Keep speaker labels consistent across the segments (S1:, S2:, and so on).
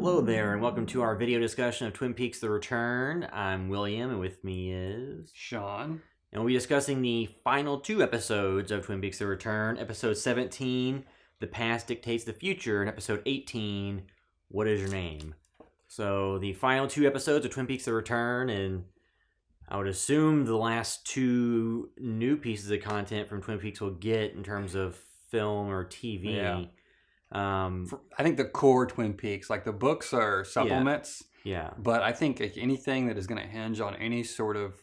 S1: Hello there, and welcome to our video discussion of Twin Peaks: The Return. I'm William, and with me is
S2: Sean.
S1: And we'll be discussing the final two episodes of Twin Peaks: The Return. Episode 17, The Past Dictates the Future, and Episode 18, What is Your Name? So, the final two episodes of Twin Peaks: The Return, and I would assume the last two new pieces of content from Twin Peaks we'll get in terms of film or TV.
S2: Yeah. I think the core Twin Peaks, like the books are supplements.
S1: Yeah.
S2: But I think anything that is going to hinge on any sort of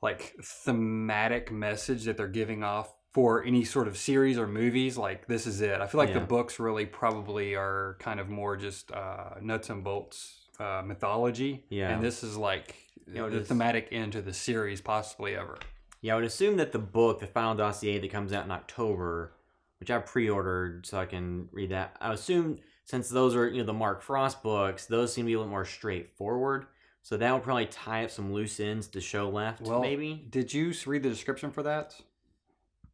S2: like thematic message that they're giving off for any sort of series or movies, like this is it. I feel like the books really probably are kind of more just nuts and bolts mythology. Yeah. And this is like the thematic end to the series possibly ever.
S1: Yeah, I would assume that the book, the final dossier that comes out in October, which I pre-ordered so I can read that. I assume since those are, the Mark Frost books, those seem to be a little more straightforward. So that would probably tie up some loose ends the show left, maybe.
S2: Did you read the description for that?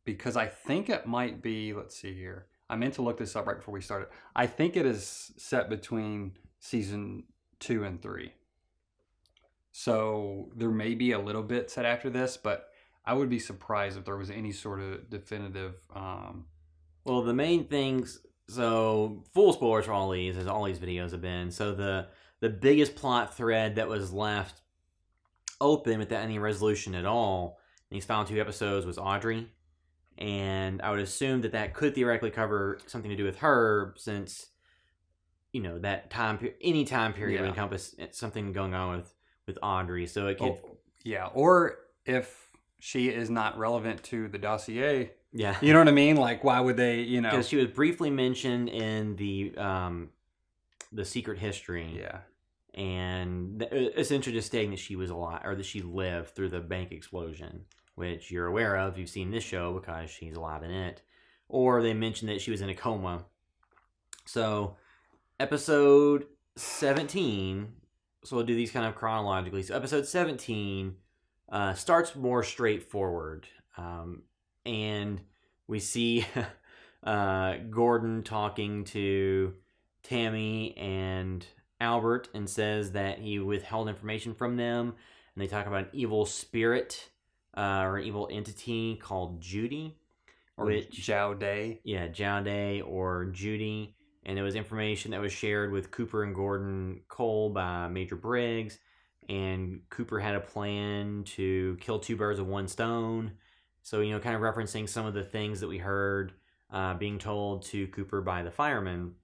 S2: Because I think it might be, let's see here. I meant to look this up right before we started. I think it is set between season 2 and 3. So there may be a little bit set after this, but I would be surprised if there was any sort of definitive...
S1: Well, the main things, so full spoilers for all these, as all these videos have been. So the biggest plot thread that was left open without any resolution at all in these final two episodes was Audrey. And I would assume that could theoretically cover something to do with her, since, that time, any time period would encompass something going on with Audrey. So it could...
S2: or if she is not relevant to the dossier...
S1: Yeah.
S2: You know what I mean? Like, why would they,
S1: Because she was briefly mentioned in the Secret History.
S2: Yeah.
S1: And essentially just stating that she was alive, or that she lived through the bank explosion, which you're aware of. You've seen this show because she's alive in it. Or they mentioned that she was in a coma. So, episode 17, so we'll do these kind of chronologically. So, episode 17 starts more straightforward. And we see Gordon talking to Tammy and Albert and says that he withheld information from them. And they talk about an evil spirit or an evil entity called Judy.
S2: Or Jowday.
S1: Yeah, Jowday or Judy. And it was information that was shared with Cooper and Gordon Cole by Major Briggs. And Cooper had a plan to kill two birds with one stone. So, kind of referencing some of the things that we heard being told to Cooper by the firemen.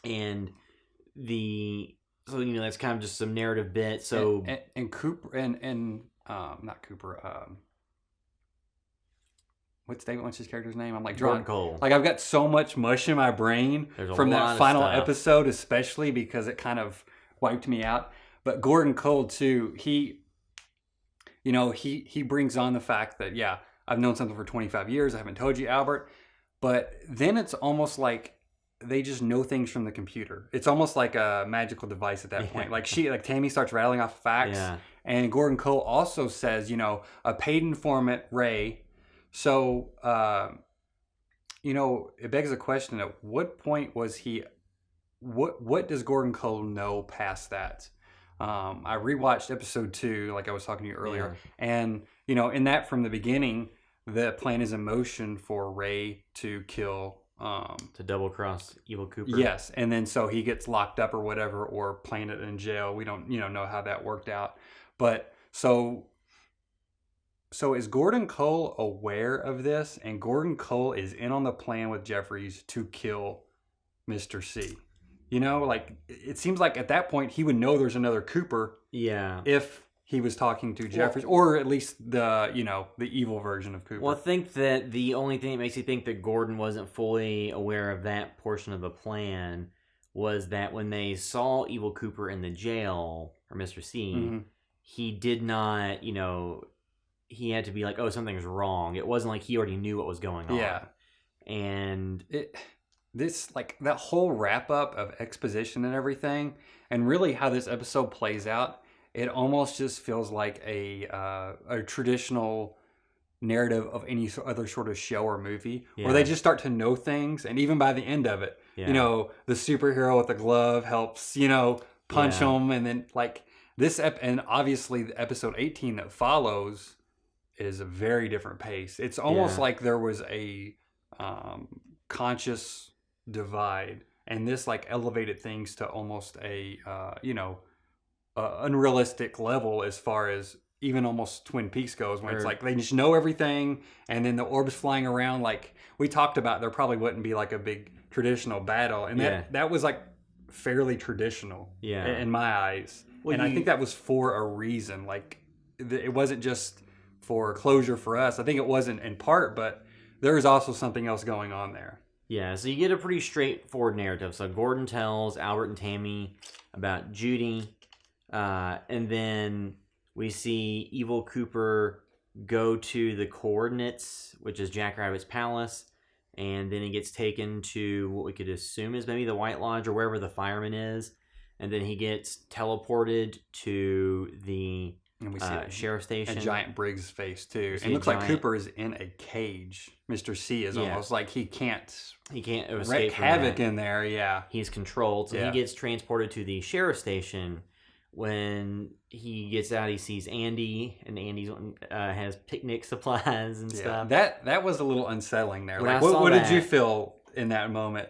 S1: And that's kind of just some narrative bit. So
S2: and Cooper and not Cooper. What's David Lynch's character's name? I'm like
S1: Gordon Cole.
S2: Like I've got so much mush in my brain from that final episode, especially because it kind of wiped me out. But Gordon Cole too, he brings on the fact that, I've known something for 25 years. I haven't told you, Albert. But then it's almost like they just know things from the computer. It's almost like a magical device at that point. Like Tammy starts rattling off facts. Yeah. And Gordon Cole also says, a paid informant, Ray. So, it begs the question, at what point was he, what does Gordon Cole know past that? I rewatched episode 2, like I was talking to you earlier, and in that from the beginning, the plan is in motion for Ray to kill,
S1: to double cross Evil Cooper.
S2: Yes, and then so he gets locked up or whatever, or planted in jail. We don't know how that worked out, but so is Gordon Cole aware of this? And Gordon Cole is in on the plan with Jeffries to kill Mr. C. It seems like at that point he would know there's another Cooper.
S1: Yeah.
S2: If he was talking to Jeffries, or at least the evil version of Cooper.
S1: Well, I think that the only thing that makes you think that Gordon wasn't fully aware of that portion of the plan was that when they saw Evil Cooper in the jail, or Mr. C, he did not, he had to be like, oh, something's wrong. It wasn't like he already knew what was going on.
S2: Yeah.
S1: And
S2: that whole wrap up of exposition and everything, and really how this episode plays out, it almost just feels like a traditional narrative of any other sort of show or movie,
S1: Yeah.
S2: where they just start to know things, and even by the end of it,
S1: Yeah.
S2: you know, the superhero with the glove helps, you know, punch them, and then like and obviously the episode 18 that follows is a very different pace. It's almost like there was a conscious divide, and this like elevated things to almost a unrealistic level as far as even almost Twin Peaks goes, when it's like they just know everything, and then the orbs flying around. Like we talked about, there probably wouldn't be like a big traditional battle, and that was like fairly traditional in my eyes. Well, I think that was for a reason. Like it wasn't just for closure for us. I think it wasn't in part, but there is also something else going on there.
S1: Yeah, so you get a pretty straightforward narrative. So Gordon tells Albert and Tammy about Judy, and then we see Evil Cooper go to the coordinates, which is Jackrabbit's palace, and then he gets taken to what we could assume is maybe the White Lodge or wherever the fireman is, and then he gets teleported to the
S2: and we see
S1: sheriff station.
S2: A giant Briggs face too. And it looks like Cooper is in a cage. Mr. C is almost like he can't
S1: escape,
S2: wreak havoc in there. Yeah,
S1: he's controlled. So he gets transported to the sheriff station. When he gets out, he sees Andy, and Andy has picnic supplies and stuff.
S2: That was a little unsettling there.
S1: Like,
S2: what did you feel in that moment?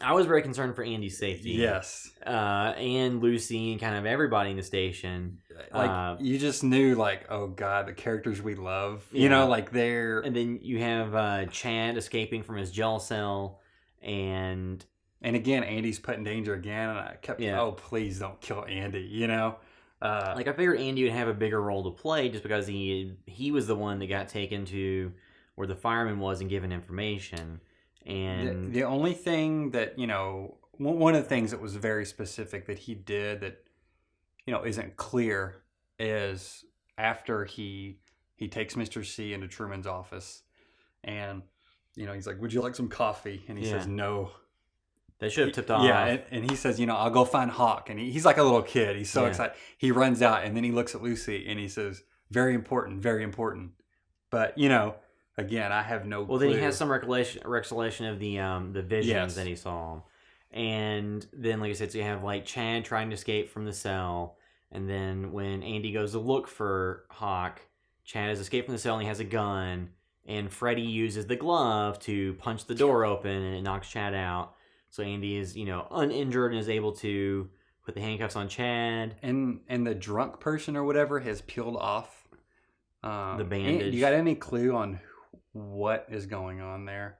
S1: I was very concerned for Andy's safety.
S2: Yes.
S1: And Lucy and kind of everybody in the station.
S2: Like, you just knew, like, oh, God, the characters we love. You know, like, they're...
S1: And then you have Chad escaping from his jail cell, and
S2: again, Andy's put in danger again, and I kept, oh, please don't kill Andy, you know?
S1: Like, I figured Andy would have a bigger role to play just because he was the one that got taken to where the fireman was and given information. And
S2: the only thing that, you know, one of the things that was very specific that he did that, you know, isn't clear is after he takes Mr. C into Truman's office, and, you know, he's like, would you like some coffee? And he says, no.
S1: They should have tipped off.
S2: Yeah, and he says, you know, I'll go find Hawk. And he's like a little kid. He's so excited. He runs out, and then he looks at Lucy, and he says, very important, very important. But, you know, again, I have no clue.
S1: Well, then he has some recollection of the visions that he saw. And then, like I said, so you have, like, Chad trying to escape from the cell. And then when Andy goes to look for Hawk, Chad has escaped from the cell, and he has a gun. And Freddy uses the glove to punch the door open, and it knocks Chad out. So Andy is, you know, uninjured and is able to put the handcuffs on Chad.
S2: And the drunk person or whatever has peeled off
S1: the bandage.
S2: You got any clue on what is going on there?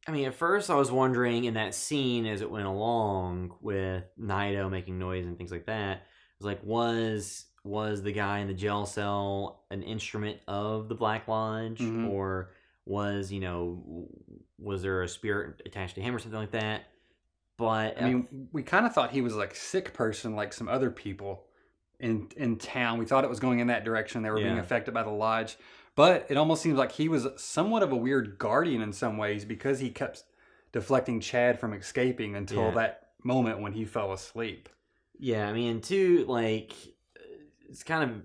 S1: I mean, at first I was wondering in that scene as it went along with Nido making noise and things like that, I was like, was the guy in the jail cell an instrument of the Black Lodge? Mm-hmm. Or was there a spirit attached to him or something like that? But
S2: I mean, we kind of thought he was like a sick person, like some other people in town. We thought it was going in that direction. They were being affected by the lodge. But it almost seems like he was somewhat of a weird guardian in some ways, because he kept deflecting Chad from escaping until that moment when he fell asleep.
S1: Yeah, I mean, too, like, it's kind of,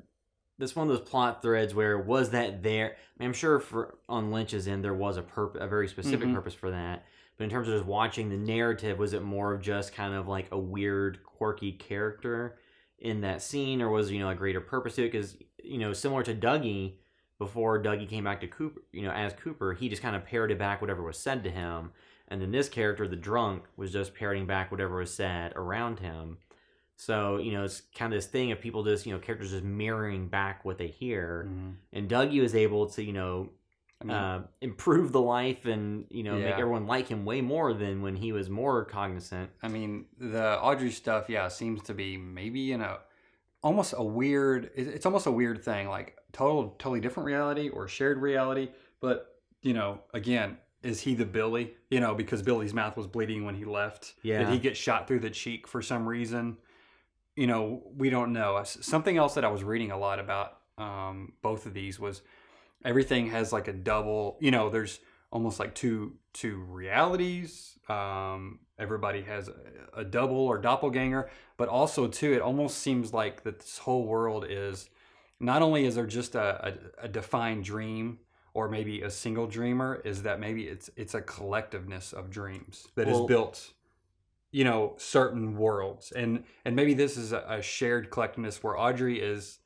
S1: that's one of those plot threads where was that there? I mean, I'm sure on Lynch's end there was a very specific purpose for that. But in terms of just watching the narrative, was it more of just kind of like a weird, quirky character in that scene, or was, a greater purpose to it? Because, similar to Dougie, before Dougie came back to Cooper, as Cooper, he just kind of parroted back whatever was said to him. And then this character, the drunk, was just parroting back whatever was said around him. So, it's kind of this thing of people just, characters just mirroring back what they hear. Mm-hmm. And Dougie was able to, improve the life and, make everyone like him way more than when he was more cognizant.
S2: I mean, the Audrey stuff, seems to be maybe almost a weird, it's almost a weird thing, like totally different reality or shared reality. But, again, is he the Billy? Because Billy's mouth was bleeding when he left. Yeah. Did he get shot through the cheek for some reason? We don't know. Something else that I was reading a lot about both of these was everything has like a double, there's almost like two realities. Everybody has a double or doppelganger, but also too, it almost seems like that this whole world is, not only is there just a defined dream, or maybe a single dreamer, is that maybe it's a collectiveness of dreams that is
S1: Well,
S2: built, certain worlds, and maybe this is a shared collectiveness where Audrey is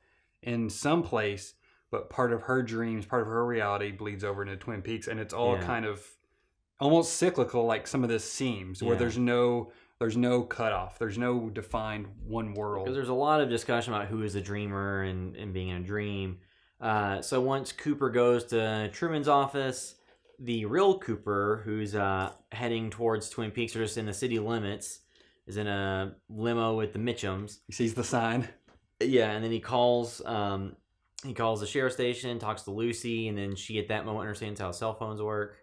S2: in some place, but part of her dreams, part of her reality bleeds over into Twin Peaks, and it's all
S1: yeah,
S2: kind of almost cyclical, like some of this seems, where
S1: yeah.
S2: there's no cutoff, there's no defined one world.
S1: Because there's a lot of discussion about who is a dreamer and being in a dream. So once Cooper goes to Truman's office, the real Cooper, who's heading towards Twin Peaks or just in the city limits, is in a limo with the Mitchums.
S2: He sees the sign.
S1: Yeah, and then he calls the sheriff's station, talks to Lucy, and then she at that moment understands how cell phones work.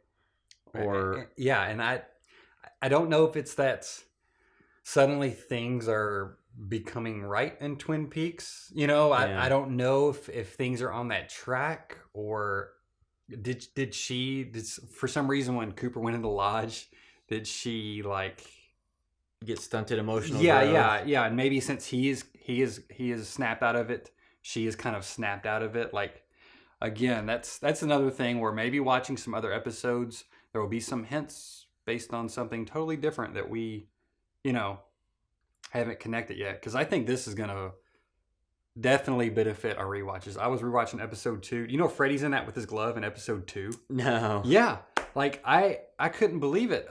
S1: Or
S2: yeah, and I don't know if it's that suddenly things are becoming right in Twin Peaks. I don't know if things are on that track, or did she for some reason when Cooper went into the lodge, did she like
S1: get stunted emotional
S2: yeah
S1: growth?
S2: yeah, and maybe since he is snapped out of it, she is kind of snapped out of it. Like, again, that's another thing where maybe watching some other episodes, there will be some hints based on something totally different that we haven't connected yet, because I think this is gonna definitely benefit our rewatches. I was rewatching episode 2. Freddy's in that with his glove in episode 2.
S1: No.
S2: Yeah, like I couldn't believe it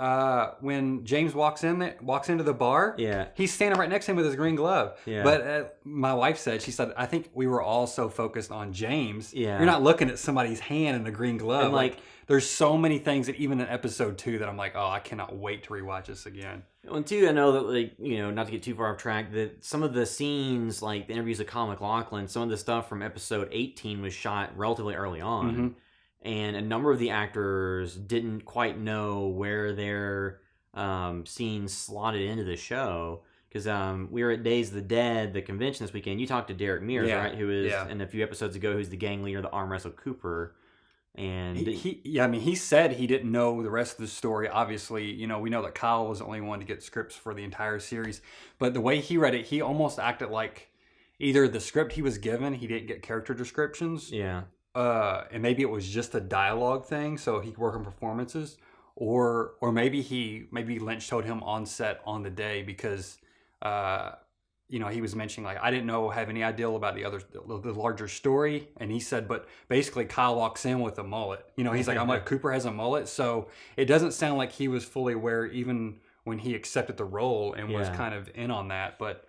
S2: when James walks into the bar.
S1: Yeah.
S2: He's standing right next to him with his green glove.
S1: Yeah.
S2: But my wife said, I think we were all so focused on James.
S1: Yeah.
S2: You're not looking at somebody's hand in a green glove.
S1: And like
S2: there's so many things that even in episode 2 that I'm like, oh, I cannot wait to rewatch this again.
S1: Well, too, I know that, not to get too far off track, that some of the scenes, like the interviews with Kyle MacLachlan, some of the stuff from episode 18 was shot relatively early on.
S2: Mm-hmm.
S1: And a number of the actors didn't quite know where their scenes slotted into the show. Because we were at Days of the Dead, the convention this weekend. You talked to Derek Mears, right? Who is, in a few episodes ago, who's the gang leader of the arm wrestle Cooper. And
S2: he said he didn't know the rest of the story. Obviously, we know that Kyle was the only one to get scripts for the entire series. But the way he read it, he almost acted like either the script he was given, he didn't get character descriptions.
S1: Yeah.
S2: And maybe it was just a dialogue thing, so he could work on performances. Or maybe Lynch told him on set on the day, because he was mentioning, like, I didn't have any idea about the larger story. And he said, but basically Kyle walks in with a mullet. He's like, I'm like, Cooper has a mullet. So it doesn't sound like he was fully aware even when he accepted the role and was kind of in on that. But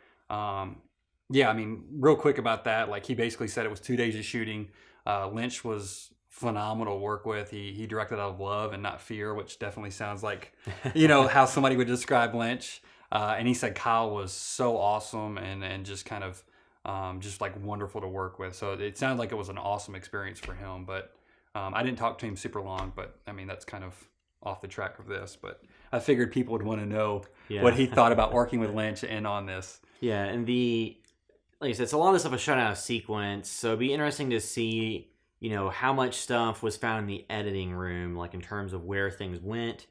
S2: real quick about that, like, he basically said it was 2 days of shooting. Lynch was phenomenal to work with. He directed out of love and not fear, which definitely sounds like, how somebody would describe Lynch. And he said Kyle was so awesome and just kind of just like wonderful to work with. So it sounded like it was an awesome experience for him. But I didn't talk to him super long, but I mean, that's kind of off the track of this. But I figured people would want to know what he thought about working with Lynch and on this.
S1: Yeah, and like I said, it's a lot of this stuff was shot out of sequence. So it'd be interesting to see, how much stuff was found in the editing room, like in terms of where things went.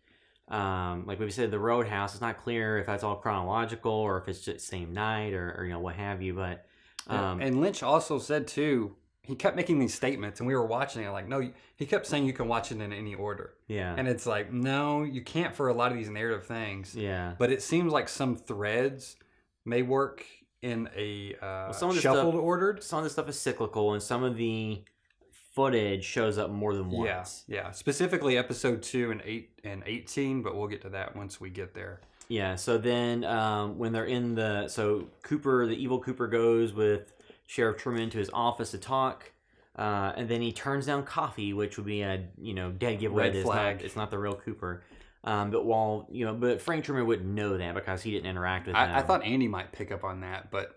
S1: Like we said, the Roadhouse, it's not clear if that's all chronological or if it's just same night or what have you. But
S2: and Lynch also said too, he kept making these statements, and we were watching it like, no, he kept saying you can watch it in any order.
S1: Yeah,
S2: and it's like, no, you can't for a lot of these narrative things.
S1: Yeah,
S2: but it seems like some threads may work in a shuffled ordered.
S1: Some of the stuff is cyclical, and some of the footage shows up more than once.
S2: Yeah. Specifically episode 2 and 18, but we'll get to that once we get there.
S1: Yeah. So then, when they're in the evil Cooper goes with Sheriff Truman to his office to talk, and then he turns down coffee, which would be a dead giveaway.
S2: Red flag.
S1: It's not the real Cooper. But Frank Truman wouldn't know that because he didn't interact with him.
S2: I thought Andy might pick up on that, but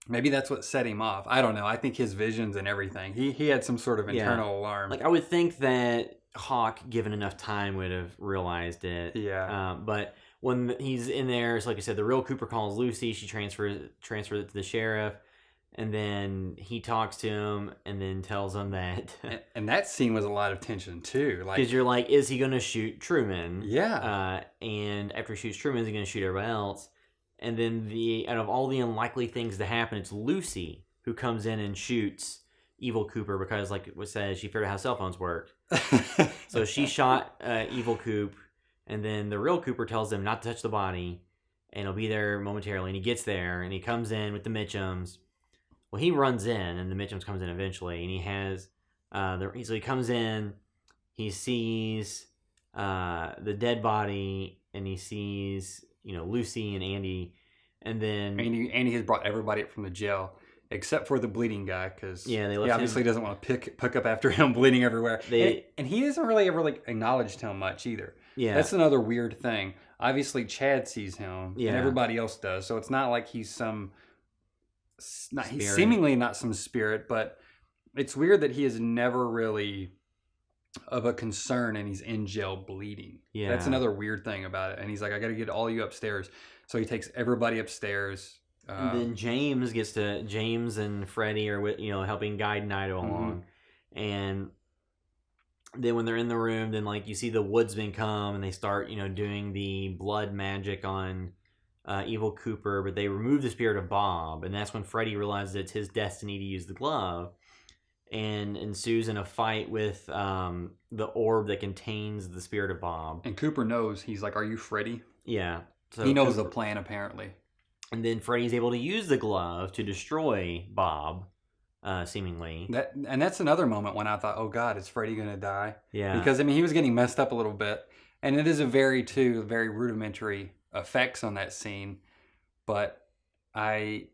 S2: maybe that's what set him off. I don't know. I think his visions and everything. He had some sort of internal alarm.
S1: Like, I would think that Hawk, given enough time, would have realized it.
S2: Yeah.
S1: But when he's in there, so like I said, the real Cooper calls Lucy. She transfers it to the sheriff. And then he talks to him and then tells him that...
S2: and that scene was a lot of tension, too.
S1: Because you're like, is he going to shoot Truman?
S2: Yeah.
S1: And after he shoots Truman, is he going to shoot everybody else? And then out of all the unlikely things to happen, it's Lucy who comes in and shoots Evil Cooper because, like it was said, she figured out how cell phones worked. So she shot Evil Coop, and then the real Cooper tells them not to touch the body, and he'll be there momentarily. And he gets there, and he comes in with the Mitchums. Well, he runs in, and the Mitchums comes in eventually, and he has so he comes in, he sees the dead body, and he sees Lucy and Andy, and then
S2: Andy has brought everybody up from the jail except for the bleeding guy because
S1: they
S2: he obviously doesn't want to pick up after him bleeding everywhere. And he doesn't really ever acknowledged him much either.
S1: Yeah,
S2: that's another weird thing. Obviously, Chad sees him, and everybody else does. So it's not like he's he's seemingly not some spirit, but it's weird that he is never really of a concern, and he's in jail bleeding.
S1: Yeah,
S2: that's another weird thing about it. And he's like, I got to get all you upstairs. So he takes everybody upstairs.
S1: And then James and Freddie are helping guide Naito along, and then when they're in the room, then you see the woodsmen come and they start doing the blood magic on Evil Cooper, but they remove the spirit of Bob, and that's when Freddie realizes it's his destiny to use the glove, and ensues in a fight with the orb that contains the spirit of Bob.
S2: And Cooper knows. He's like, "Are you Freddie?"
S1: Yeah,
S2: so he knows the plan apparently.
S1: And then Freddy's able to use the glove to destroy Bob, seemingly.
S2: And that's another moment when I thought, oh God, is Freddy going to die?
S1: Yeah.
S2: Because, he was getting messed up a little bit. And it is very rudimentary effects on that scene. But it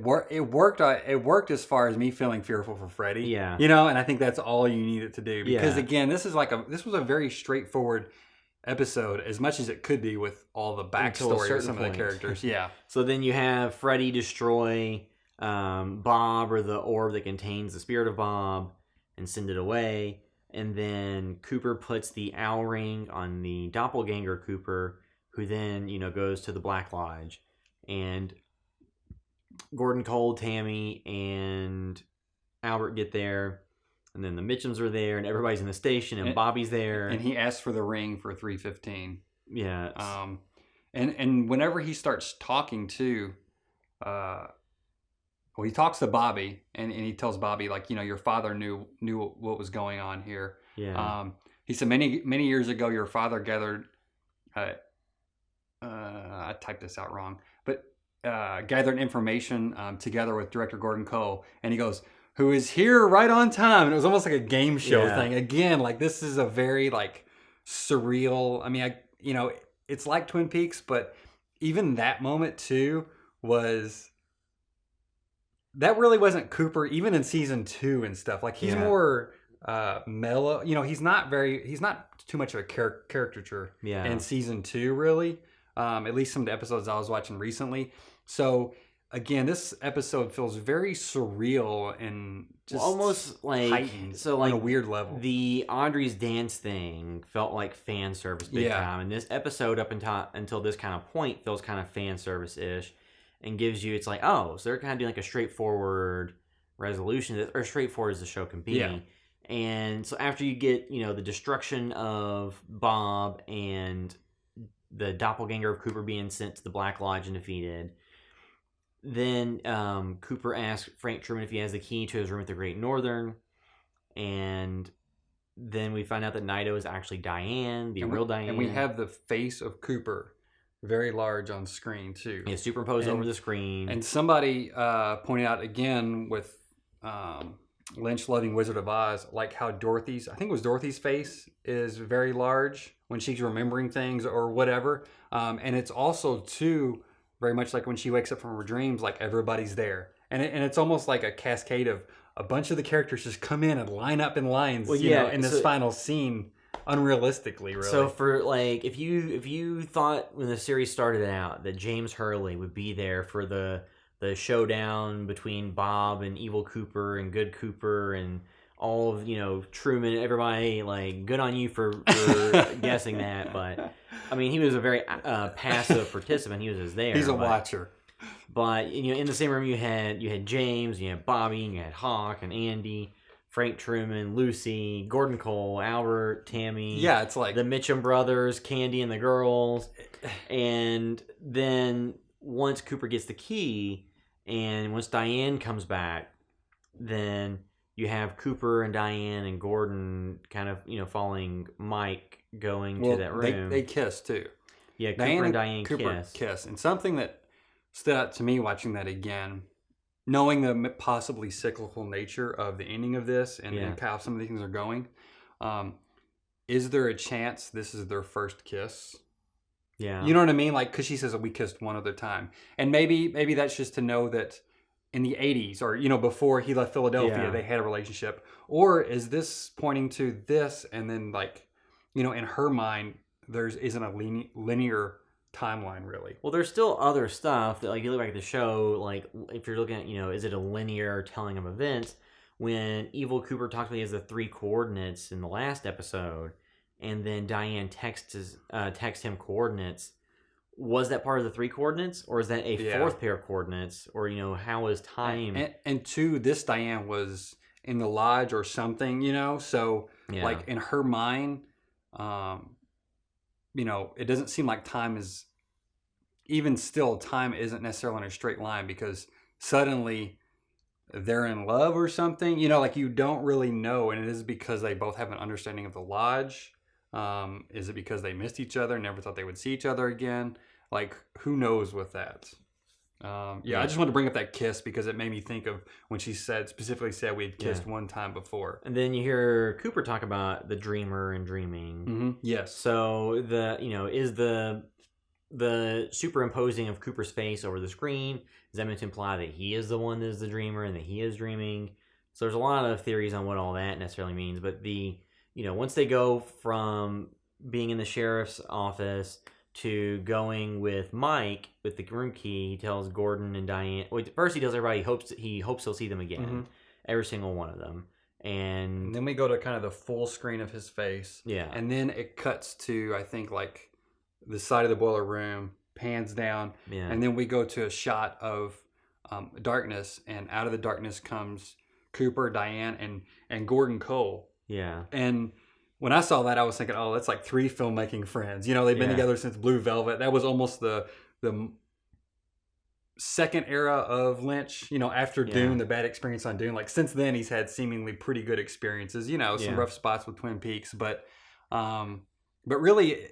S2: worked. It worked as far as me feeling fearful for Freddy.
S1: Yeah.
S2: And I think that's all you needed to do. Because again, this was a very straightforward episode, as much as it could be with all the backstory of some of the characters. Yeah.
S1: So then you have Freddy destroy Bob, or the orb that contains the spirit of Bob, and send it away. And then Cooper puts the owl ring on the doppelganger Cooper, who then goes to the Black Lodge. And Gordon Cole, Tammy, and Albert get there. And then the Mitchums are there, and everybody's in the station, and Bobby's there.
S2: And he asks for the ring for 315.
S1: Yeah.
S2: And whenever he starts talking to, he talks to Bobby, and he tells Bobby, your father knew what was going on here.
S1: Yeah.
S2: He said many years ago, your father gathered. I typed this out wrong, but gathered information together with director Gordon Cole, and he goes, who is here right on time. And it was almost like a game show thing. Again, this is a very surreal. It's like Twin Peaks, but even that moment too that really wasn't Cooper, even in season 2 and stuff. He's more mellow. He's not too much of a caricature in season 2, really. At least some of the episodes I was watching recently. So again, this episode feels very surreal and just
S1: almost
S2: heightened, on a weird level.
S1: The Audrey's dance thing felt like fan service big time, and this episode up until this kind of point feels kind of fan service-ish, and gives you, it's like, oh, so they're kind of doing a straightforward resolution, or straightforward as the show can be. Yeah. And so after you get the destruction of Bob and the doppelganger of Cooper being sent to the Black Lodge and defeated, then Cooper asks Frank Truman if he has the key to his room at the Great Northern, and then we find out that Naito is actually Diane, real Diane.
S2: And we have the face of Cooper very large on screen too.
S1: Yeah, superimposed over the screen.
S2: And somebody pointed out again with Lynch loving Wizard of Oz, how Dorothy's face is very large when she's remembering things or whatever. And it's also too very much like when she wakes up from her dreams, everybody's there. And it's almost like a cascade of a bunch of the characters just come in and line up in lines, in this final scene, unrealistically, really.
S1: So for if you thought when the series started out that James Hurley would be there for the showdown between Bob and Evil Cooper and Good Cooper and all of Truman, everybody, good on you for guessing that, but he was a very passive participant. He was just there.
S2: He's a watcher.
S1: But in the same room you had James, you had Bobby, you had Hawk and Andy, Frank Truman, Lucy, Gordon Cole, Albert, Tammy.
S2: Yeah, it's like
S1: the Mitchum brothers, Candy and the girls. And then once Cooper gets the key, and once Diane comes back, then you have Cooper and Diane and Gordon kind of following Mike going to that room.
S2: They kiss too.
S1: Yeah, Cooper and Diane
S2: Cooper kiss. And something that stood out to me watching that again, knowing the possibly cyclical nature of the ending of this and how some of these things are going, is there a chance this is their first kiss?
S1: Yeah.
S2: You know what I mean? Like, because she says that we kissed one other time. And maybe that's just to know that in the 80s or, before he left Philadelphia, they had a relationship. Or is this pointing to this and then, like, in her mind, isn't a linear timeline really?
S1: Well, there's still other stuff that, like, you look back at the show, like, if you're looking at, is it a linear telling of events? When Evil Cooper talks about he has the 3 coordinates in the last episode, and then Diane texts him coordinates. Was that part of the 3 coordinates, or is that a 4th pair of coordinates, or how is time?
S2: And 2, this Diane was in the lodge or something, So like in her mind, it doesn't seem like time is even still. Time isn't necessarily in a straight line because suddenly they're in love or something. Like you don't really know, and it is because they both have an understanding of the lodge. Is it because they missed each other, never thought they would see each other again? Like, who knows with that? I just wanted to bring up that kiss because it made me think of when she specifically said we had kissed one time before.
S1: And then you hear Cooper talk about the dreamer and dreaming.
S2: Mm-hmm. Yes.
S1: So is the superimposing of Cooper's face over the screen, is that meant to imply that he is the one that is the dreamer and that he is dreaming? So there's a lot of theories on what all that necessarily means, but once they go from being in the sheriff's office to going with Mike with the room key, he tells Gordon and Diane. Well, first, he tells everybody he hopes he'll see them again, every single one of them, and
S2: then we go to kind of the full screen of his face.
S1: Yeah,
S2: and then it cuts to I think like the side of the boiler room, pans down, and then we go to a shot of darkness, and out of the darkness comes Cooper, Diane, and Gordon Cole.
S1: Yeah.
S2: And when I saw that, I was thinking, oh, that's like 3 filmmaking friends. They've been together since Blue Velvet. That was almost the second era of Lynch, after Dune, the bad experience on Dune. Like, since then, he's had seemingly pretty good experiences, some rough spots with Twin Peaks. But really,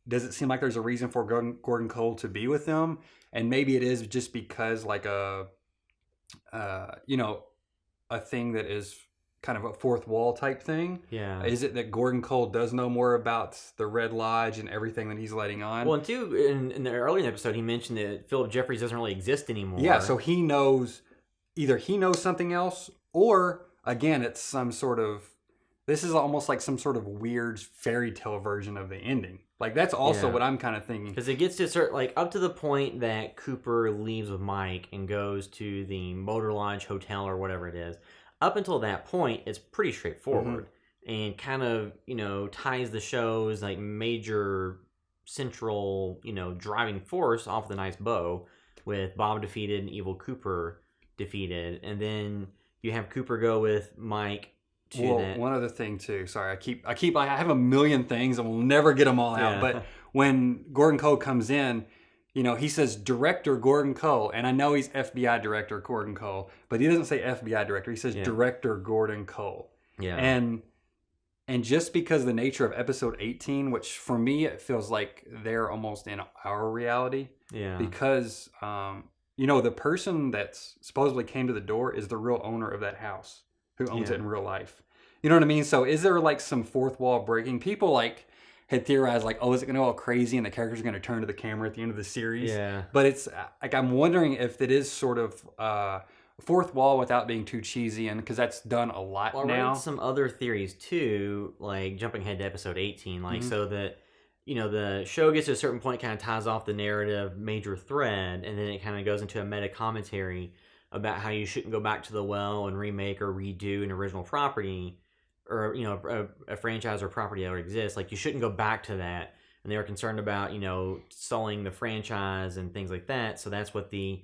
S2: does it seem like there's a reason for Gordon Cole to be with them? And maybe it is just because, like, a thing that is kind of a fourth wall type thing.
S1: Yeah.
S2: Is it that Gordon Cole does know more about the Red Lodge and everything that he's letting on?
S1: Well, and too, in the earlier episode, he mentioned that Philip Jeffries doesn't really exist anymore.
S2: Yeah, so he knows, either he knows something else, or, again, it's some sort of, this is almost like some sort of weird fairy tale version of the ending. Like, that's also what I'm kind of thinking.
S1: Because it gets to up to the point that Cooper leaves with Mike and goes to the Motor Lodge Hotel or whatever it is. Up until that point, it's pretty straightforward and kind of, ties the show's like major central, driving force off the nice bow with Bob defeated and Evil Cooper defeated. And then you have Cooper go with Mike to that.
S2: One other thing too. Sorry, I have a million things and we'll never get them all out. But when Gordon Cole comes in, he says Director Gordon Cole, and I know he's FBI Director Gordon Cole, but he doesn't say FBI Director. He says Director Gordon Cole.
S1: Yeah.
S2: And just because the nature of episode 18, which for me it feels like they're almost in our reality.
S1: Yeah.
S2: Because the person that supposedly came to the door is the real owner of that house, who owns it in real life. You know what I mean? So is there like some fourth wall breaking? People like had theorized like, oh, is it going to go all crazy and the characters are going to turn to the camera at the end of the series?
S1: Yeah.
S2: But it's like, I'm wondering if it is sort of fourth wall without being too cheesy, and because that's done a lot now.
S1: I read some other theories too, like jumping ahead to episode 18, like so that, the show gets to a certain point, kind of ties off the narrative major thread, and then it kind of goes into a meta commentary about how you shouldn't go back to the well and remake or redo an original property, or a franchise or property that already exists. Like, you shouldn't go back to that, and they were concerned about selling the franchise and things like that. So that's what the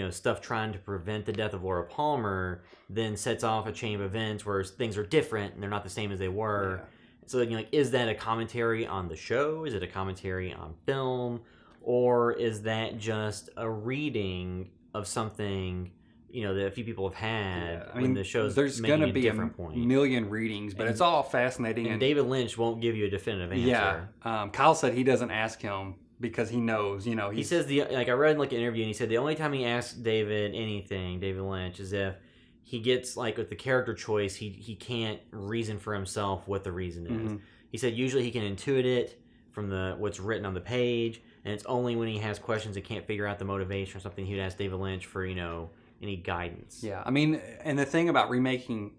S1: stuff trying to prevent the death of Laura Palmer then sets off a chain of events where things are different and they're not the same as they were. So is that a commentary on the show? Is it a commentary on film, or is that just a reading of something that a few people have had
S2: I
S1: when
S2: mean,
S1: the show's
S2: there's
S1: making
S2: gonna
S1: a
S2: be a
S1: different point.
S2: million readings, but it's all fascinating.
S1: And David Lynch won't give you a definitive answer.
S2: Kyle said he doesn't ask him because he knows.
S1: He says I read an interview and he said the only time he asks David Lynch, is if he gets with the character choice, he can't reason for himself what the reason is.
S2: Mm-hmm.
S1: He said usually he can intuit it from what's written on the page, and it's only when he has questions and can't figure out the motivation or something he'd ask David Lynch for any guidance.
S2: Yeah, I mean, and the thing about remaking,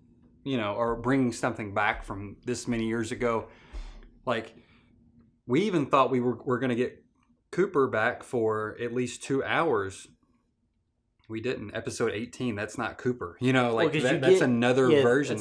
S2: or bringing something back from this many years ago, we even thought we were going to get Cooper back for at least 2 hours. We didn't. Episode 18, that's not Cooper. That's another version.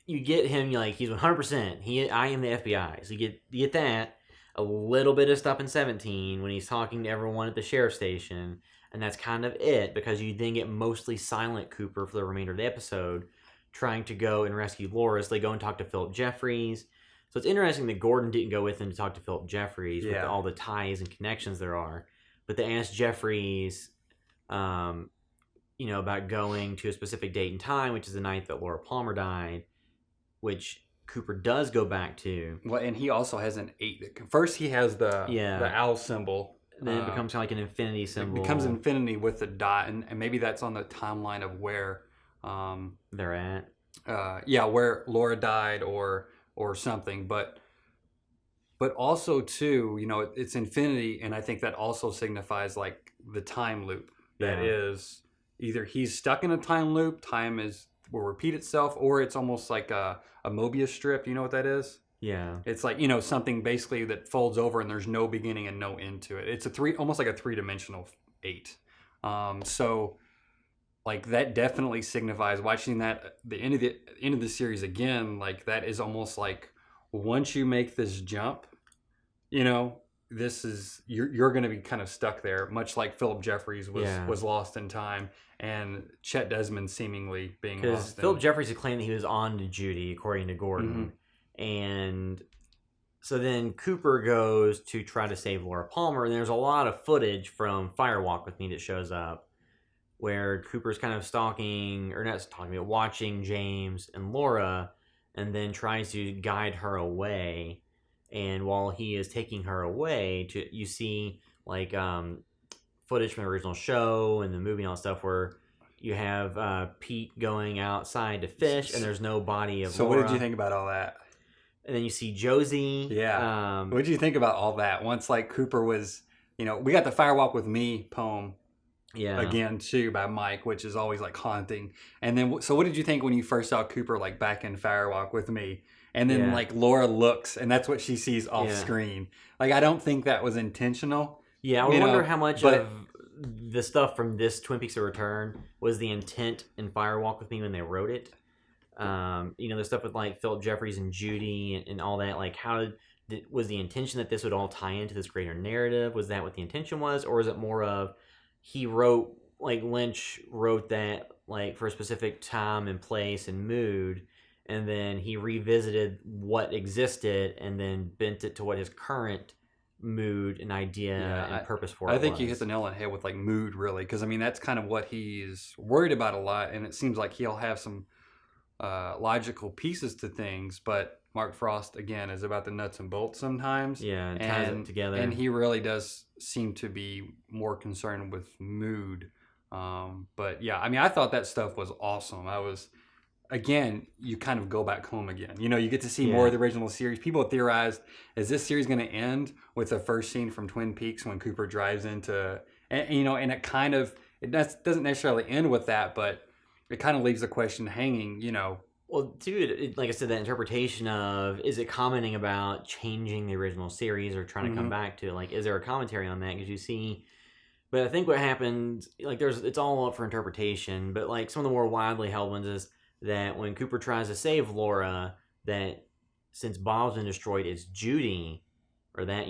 S1: You get him he's 100%. I am the FBI. So you get that. A little bit of stuff in 17 when he's talking to everyone at the sheriff's station, and that's kind of it, because you then get mostly silent Cooper for the remainder of the episode, trying to go and rescue Laura. So they go and talk to Philip Jeffries. So it's interesting that Gordon didn't go with him to talk to Philip Jeffries with all the ties and connections there are, but they asked Jeffries, about going to a specific date and time, which is the night that Laura Palmer died, which Cooper does go back to.
S2: Well, and he also has an 8. First, he has the owl symbol.
S1: Then it becomes kind of like an infinity symbol.
S2: It becomes infinity with the dot, and maybe that's on the timeline of where
S1: they're at.
S2: Where Laura died or something. But also too, it's infinity, and I think that also signifies the time loop. That is either he's stuck in a time loop, time will repeat itself, or it's almost like a Mobius strip. You know what that is?
S1: Yeah.
S2: It's something basically that folds over and there's no beginning and no end to it. It's almost like a 3-dimensional 8. So that definitely signifies watching that the end of the series again. That is almost like once you make this jump, this is you're going to be kind of stuck there, much like Philip Jeffries was lost in time, and Chet Desmond seemingly being lost.
S1: Because Philip Jeffries had claimed that he was on to Judy, according to Gordon, and so then Cooper goes to try to save Laura Palmer, and there's a lot of footage from Firewalk with Me that shows up, where Cooper's kind of watching James and Laura, and then tries to guide her away. And while he is taking her away, you see footage from the original show and the movie and all that stuff where you have Pete going outside to fish, and there's no body of Laura.
S2: What did you think about all that?
S1: And then you see Josie.
S2: Yeah. What did you think about all that? Once Cooper was, we got the Firewalk with Me poem. Yeah. Again too by Mike, which is always haunting. And then, so what did you think when you first saw Cooper back in Firewalk with Me? And then Laura looks, and that's what she sees off screen. I don't think that was intentional.
S1: Yeah, I wonder how much of the stuff from this Twin Peaks: The Return was the intent in Firewalk with Me when they wrote it. The stuff with Philip Jeffries and Judy and all that. Was the intention that this would all tie into this greater narrative? Was that what the intention was, or is it more of he wrote Lynch wrote that for a specific time and place and mood? And then he revisited what existed and then bent it to what his current mood and idea and purpose for it
S2: I think
S1: was.
S2: You hit the nail on the head with mood, really. Because, that's kind of what he's worried about a lot. And it seems like he'll have some logical pieces to things. But Mark Frost, again, is about the nuts and bolts sometimes.
S1: Yeah, and ties it together.
S2: And he really does seem to be more concerned with mood. But, yeah, I thought that stuff was awesome. Again, you kind of go back home again. You get to see more of the original series. People theorized, is this series going to end with the first scene from Twin Peaks when Cooper drives into, and it kind of, doesn't necessarily end with that, but it kind of leaves the question hanging,
S1: Well, dude, like I said, that interpretation of, is it commenting about changing the original series or trying to come back to it? Is there a commentary on that? Because you see, but I think what happened, it's all up for interpretation, but some of the more widely held ones is that when Cooper tries to save Laura, that since Bob's been destroyed, it's Judy, or that,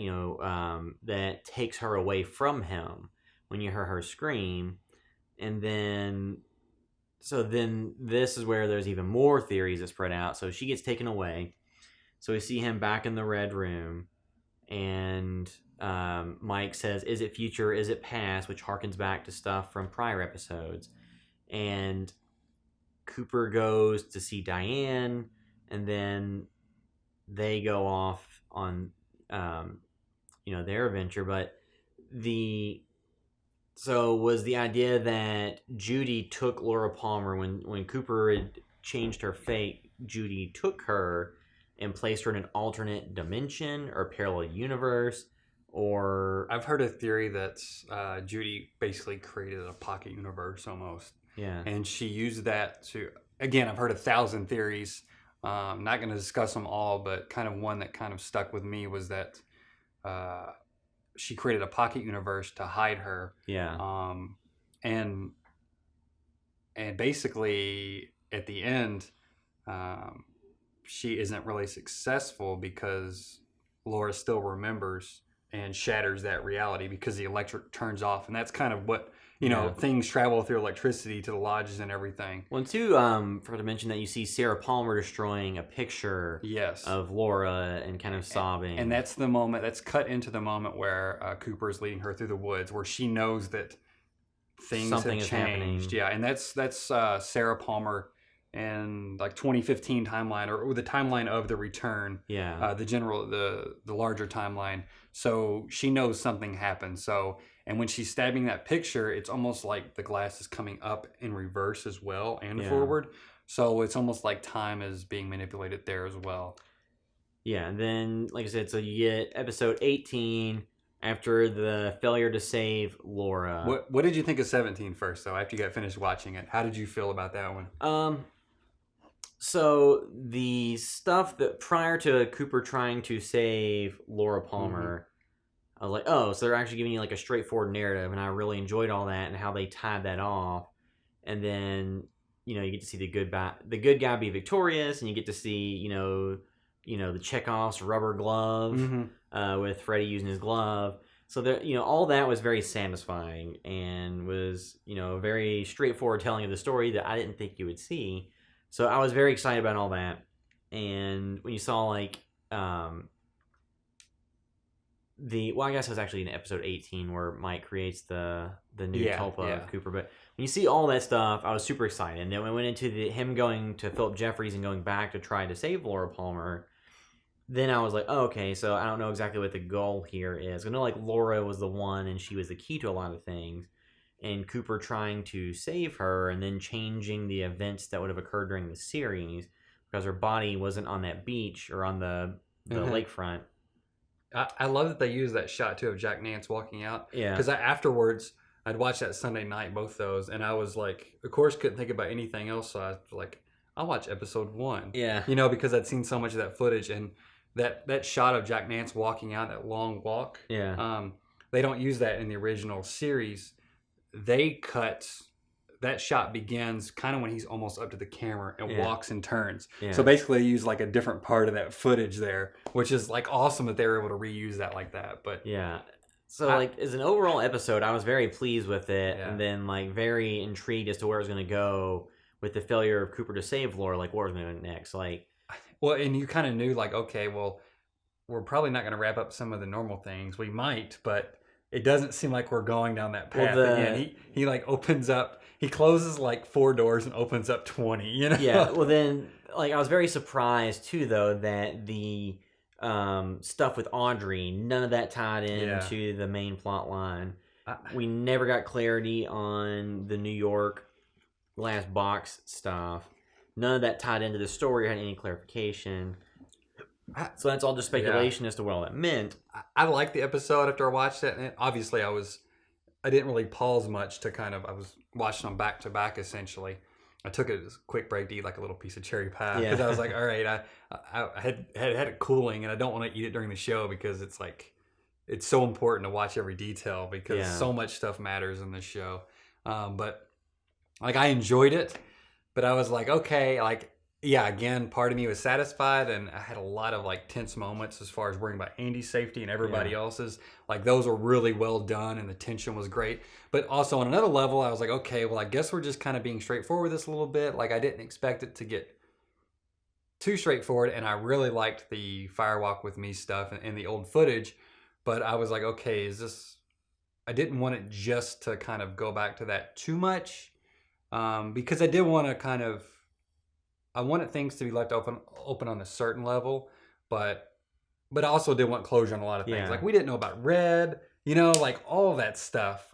S1: that takes her away from him when you hear her scream. And then, so then this is where there's even more theories that spread out. So she gets taken away. So we see him back in the Red Room, and Mike says, is it future, is it past, which harkens back to stuff from prior episodes. and Cooper goes to see Diane, and then they go off on their adventure. But was the idea that Judy took Laura Palmer when Cooper had changed her fate? Judy took her and placed her in an alternate dimension or parallel universe, or
S2: I've heard a theory that Judy basically created a pocket universe almost.
S1: yeah,
S2: And she used that to, again, I've heard 1,000 theories. I'm not going to discuss them all, but kind of one that kind of stuck with me was that she created a pocket universe to hide her.
S1: yeah,
S2: And basically at the end, she isn't really successful because Laura still remembers and shatters that reality because the electric turns off, and that's kind of what things travel through electricity to the lodges and everything.
S1: Well, and too, forgot to mention that you see Sarah Palmer destroying a picture
S2: Yes.
S1: of Laura and kind of sobbing.
S2: And that's the moment, that's cut into the moment where Cooper is leading her through the woods, where she knows that
S1: Something
S2: have
S1: is
S2: changed.
S1: happening.
S2: Yeah, and that's Sarah Palmer in like 2015 timeline or the timeline of the return.
S1: Yeah.
S2: The larger timeline. So she knows something happened. So, and when she's stabbing that picture, it's almost like the glass is coming up in reverse as well and forward. So it's almost like time is being manipulated there as well.
S1: Yeah, and then, like I said, so you get episode 18 after the failure to save Laura.
S2: What did you think of 17 first, though, after you got finished watching it? How did you feel about that one?
S1: So the stuff that prior to Cooper trying to save Laura Palmer, I was like, oh, so they're actually giving you like a straightforward narrative, and I really enjoyed all that and how they tied that off. And then, you get to see the good guy be victorious, and you get to see, the Chekhov's rubber glove with Freddy using his glove. So there, all that was very satisfying and was, a very straightforward telling of the story that I didn't think you would see. So I was very excited about all that. And when you saw I guess it was actually in episode 18 where Mike creates the new tulpa of Cooper. But when you see all that stuff, I was super excited. And then when we went into him going to Philip Jeffries and going back to try to save Laura Palmer, then I was like, oh, okay, so I don't know exactly what the goal here is. I know Laura was the one and she was the key to a lot of things. And Cooper trying to save her and then changing the events that would have occurred during the series because her body wasn't on that beach or on the lakefront.
S2: I love that they used that shot too of Jack Nance walking out.
S1: Yeah.
S2: Because afterwards, I'd watched that Sunday night, both those, and I was like, of course, couldn't think about anything else. So I was like, I'll watch episode 1.
S1: Yeah.
S2: Because I'd seen so much of that footage and that shot of Jack Nance walking out, that long walk.
S1: Yeah.
S2: They don't use that in the original series. They cut. That shot begins kind of when he's almost up to the camera and walks and turns. Yeah. So basically they use like a different part of that footage there, which is like awesome that they were able to reuse that like that. But
S1: yeah. So as an overall episode, I was very pleased with it and then very intrigued as to where it was going to go with the failure of Cooper to save Laura, what was going to go next.
S2: Well, and you kind of knew okay, well, we're probably not going to wrap up some of the normal things. We might, but it doesn't seem like we're going down that path. Well, again, he opens up. He closes 4 doors and opens up 20.
S1: Yeah. Well, then I was very surprised too, though, that the stuff with Audrey, none of that tied into the main plot line. We never got clarity on the New York glass box stuff. None of that tied into the story or had any clarification. So that's all just speculation as to what all that meant.
S2: I liked the episode after I watched it, and obviously I didn't really pause much to I was watching them back to back essentially. I took a quick break to eat a little piece of cherry pie because I was like, all right, I had it cooling, and I don't want to eat it during the show because it's it's so important to watch every detail because so much stuff matters in this show. But I enjoyed it, but I was like, okay, again, part of me was satisfied, and I had a lot of tense moments as far as worrying about Andy's safety and everybody else's. Those were really well done, and the tension was great. But also on another level, I was like, okay, well, I guess we're just kind of being straightforward with this a little bit. I didn't expect it to get too straightforward, and I really liked the Firewalk with Me stuff and the old footage. But I was like, okay, I didn't want it just to kind of go back to that too much. because I did want to I wanted things to be left open on a certain level, but I also did want closure on a lot of things.
S1: Yeah.
S2: Like we didn't know about Red, like all of that stuff.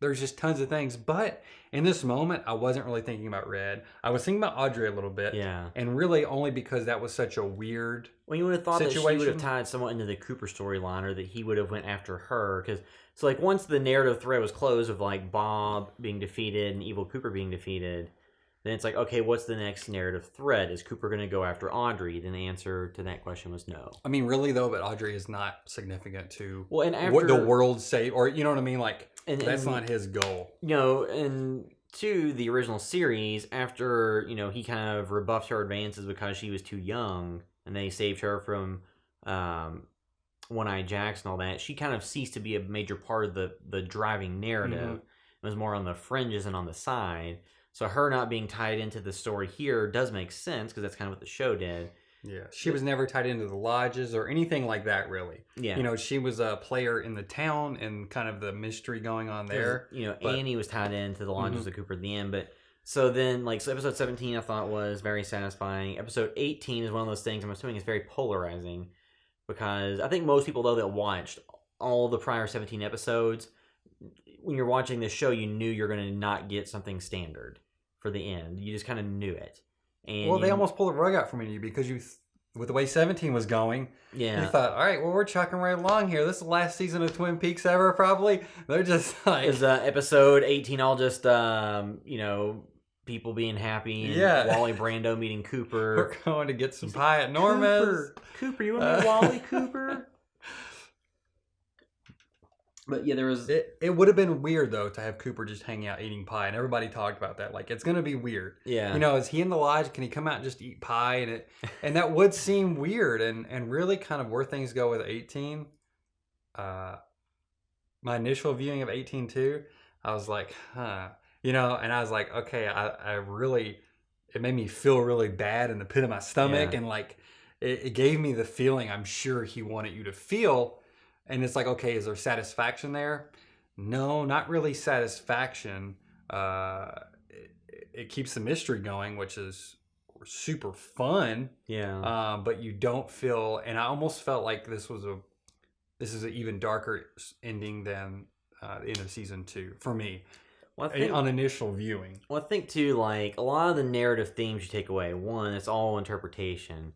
S2: There's just tons of things. But in this moment, I wasn't really thinking about Red. I was thinking about Audrey a little bit.
S1: Yeah.
S2: And really only because that was such a weird
S1: Well, you would have thought that she would have
S2: situation.
S1: tied somewhat into the Cooper storyline, or that he would have went after her. Because so, like, once the narrative thread was closed of like Bob being defeated and Evil Cooper being defeated, then it's like, okay, what's the next narrative thread? Is Cooper going to go after Audrey? Then the answer to that question was no.
S2: I mean, really though, but Audrey is not significant to
S1: Well, and after
S2: what the world say, or you know what I mean? Like that's
S1: and,
S2: not his goal.
S1: And to the original series, after he kind of rebuffed her advances because she was too young, and they saved her from One-Eyed Jacks and all that. She kind of ceased to be a major part of the driving narrative.
S2: Mm-hmm.
S1: It was more on the fringes and on the side. So her not being tied into the story here does make sense, because that's kind of what the show did.
S2: Yeah, she was never tied into the lodges or anything like that, really.
S1: Yeah.
S2: She was a player in the town and kind of the mystery going on there.
S1: Annie was tied into the lodges of Cooper at the end, but so then, so episode 17 I thought was very satisfying. Episode 18 is one of those things I'm assuming is very polarizing, because I think most people, though, that watched all the prior 17 episodes, when you're watching this show, you knew you're going to not get something standard for the end. You just kind of knew it. And
S2: they almost pulled the rug out from you because with the way 17 was going, you thought, all right, well, we're chucking right along here. This is the last season of Twin Peaks ever, probably. They're just like...
S1: Is episode 18 all just, people being happy and Wally Brando meeting Cooper?
S2: We're going to get some pie at Norma's.
S1: Cooper, you want me Wally Cooper? But yeah, there was...
S2: It would have been weird, though, to have Cooper just hanging out eating pie, and everybody talked about that. Like, it's going to be weird.
S1: Yeah.
S2: Is he in the lodge? Can he come out and just eat pie? And that would seem weird, and really kind of where things go with 18. My initial viewing of 18 too, I was like, huh. And I was like, okay, I really... It made me feel really bad in the pit of my stomach, and like, it gave me the feeling I'm sure he wanted you to feel. And it's like, okay, is there satisfaction there? No, not really satisfaction. It keeps the mystery going, which is super fun.
S1: Yeah.
S2: But you don't feel, and I almost felt like this is an even darker ending than the end of season 2 for me. Well, on initial viewing.
S1: Well, I think too, like a lot of the narrative themes you take away. One, it's all interpretation.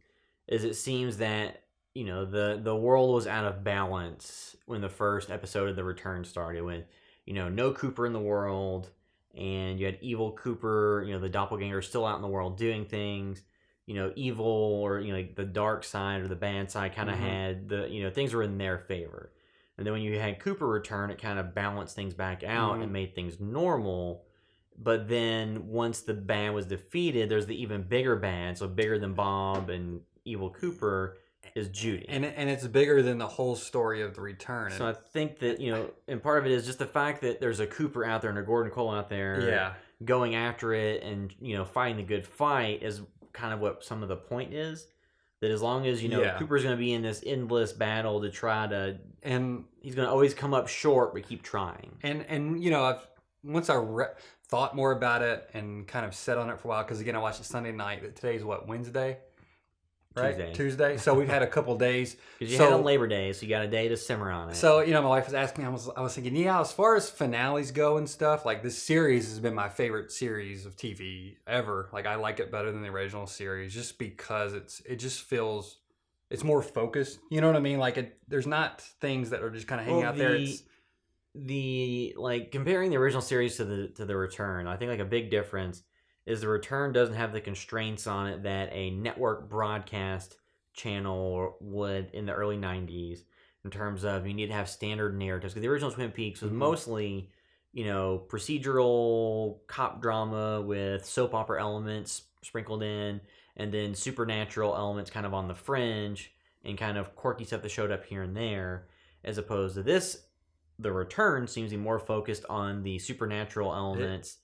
S1: Is it seems that the world was out of balance when the first episode of The Return started, with no Cooper in the world, and you had evil Cooper, the doppelganger, still out in the world doing things. Evil, or like the dark side or the bad side kind of had the things were in their favor. And then when you had Cooper return, it kind of balanced things back out and made things normal. But then once the bad was defeated, there's the even bigger bad, so bigger than Bob and evil Cooper, is Judy.
S2: And it's bigger than the whole story of The Return.
S1: So I think that, and part of it is just the fact that there's a Cooper out there and a Gordon Cole out there going after it and, fighting the good fight is kind of what some of the point is. That as long as, Cooper's going to be in this endless battle to try to... And he's going to always come up short, but keep trying.
S2: And once I thought more about it and kind of sat on it for a while, because again, I watched it Sunday night. Today's what, Wednesday? Right? Tuesday. So we've had a couple days.
S1: Because you had on Labor Day, so you got a day to simmer on it.
S2: So, my wife was asking me, I was thinking, as far as finales go and stuff, like this series has been my favorite series of TV ever. Like I like it better than the original series just because it just feels, it's more focused. You know what I mean? Like there's not things that are just kind of hanging out there.
S1: Comparing the original series to the Return, I think like a big difference is The Return doesn't have the constraints on it that a network broadcast channel would in the early 90s, in terms of you need to have standard narratives. Because the original Twin Peaks was mostly, procedural cop drama with soap opera elements sprinkled in, and then supernatural elements kind of on the fringe, and kind of quirky stuff that showed up here and there, as opposed to this. The Return seems to be more focused on the supernatural elements,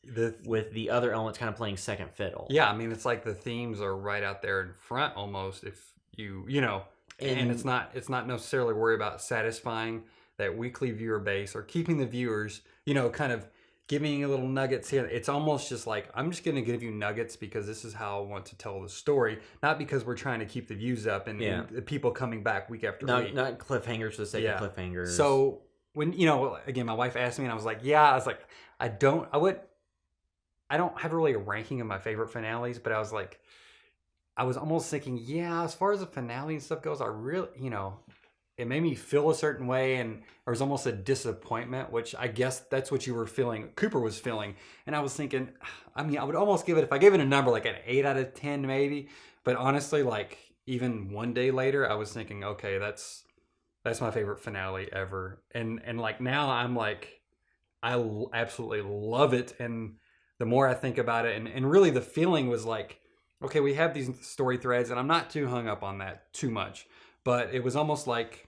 S1: with the other elements kind of playing second fiddle.
S2: Yeah, I mean, it's like the themes are right out there in front almost. If and it's not necessarily worry about satisfying that weekly viewer base or keeping the viewers, kind of giving you little nuggets here. It's almost just like, I'm just going to give you nuggets because this is how I want to tell the story, not because we're trying to keep the views up and the people coming back week after week.
S1: Not cliffhangers for the sake of cliffhangers.
S2: So when, again, my wife asked me and I was like, I don't have really a ranking of my favorite finales, but I was almost thinking, as far as the finale and stuff goes, I really, it made me feel a certain way, and there was almost a disappointment, which I guess that's what you were feeling, Cooper was feeling. And I was thinking, I would almost give it, if I gave it a number, like an 8 out of 10 maybe. But honestly, like even one day later, I was thinking, okay, that's my favorite finale ever. And like now I'm like, absolutely love it. And the more I think about it, and really the feeling was like, okay, we have these story threads, and I'm not too hung up on that too much. But it was almost like,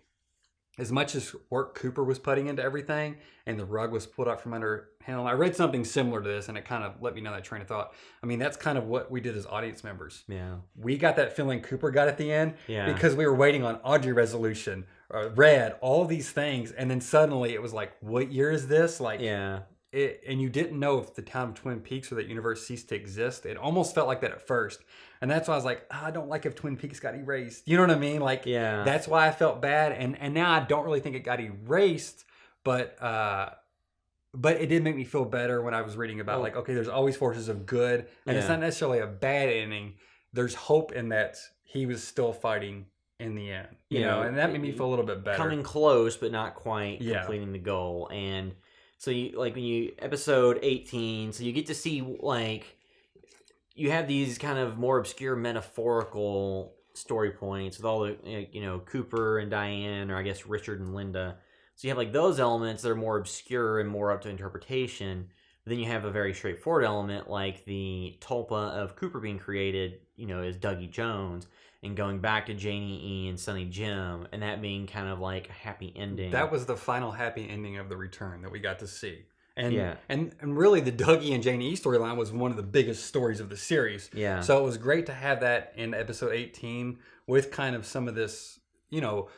S2: as much as work Cooper was putting into everything and the rug was pulled out from under him, I read something similar to this and it kind of let me know that train of thought. That's kind of what we did as audience members.
S1: Yeah.
S2: We got that feeling Cooper got at the end because we were waiting on Audrey resolution, Red, all these things. And then suddenly it was like, what year is this? Like, and you didn't know if the town of Twin Peaks or that universe ceased to exist. It almost felt like that at first. And that's why I was like, I don't like if Twin Peaks got erased. You know what I mean? Like, that's why I felt bad. And now I don't really think it got erased, but it did make me feel better when I was reading about okay, there's always forces of good, and it's not necessarily a bad ending. There's hope in that he was still fighting in the end, you know, and that made me feel a little bit better.
S1: Coming close, but not quite completing the goal. And so you when you episode 18, so you get to see you have these kind of more obscure metaphorical story points with all the Cooper and Diane, or I guess Richard and Linda. So you have those elements that are more obscure and more up to interpretation. But then you have a very straightforward element like the tulpa of Cooper being created, as Dougie Jones, and going back to Janie E and Sonny Jim, and that being kind of like a happy ending.
S2: That was the final happy ending of the return that we got to see. And really the Dougie and Janie E storyline was one of the biggest stories of the series.
S1: Yeah.
S2: So it was great to have that in episode 18 with kind of some of this, I don't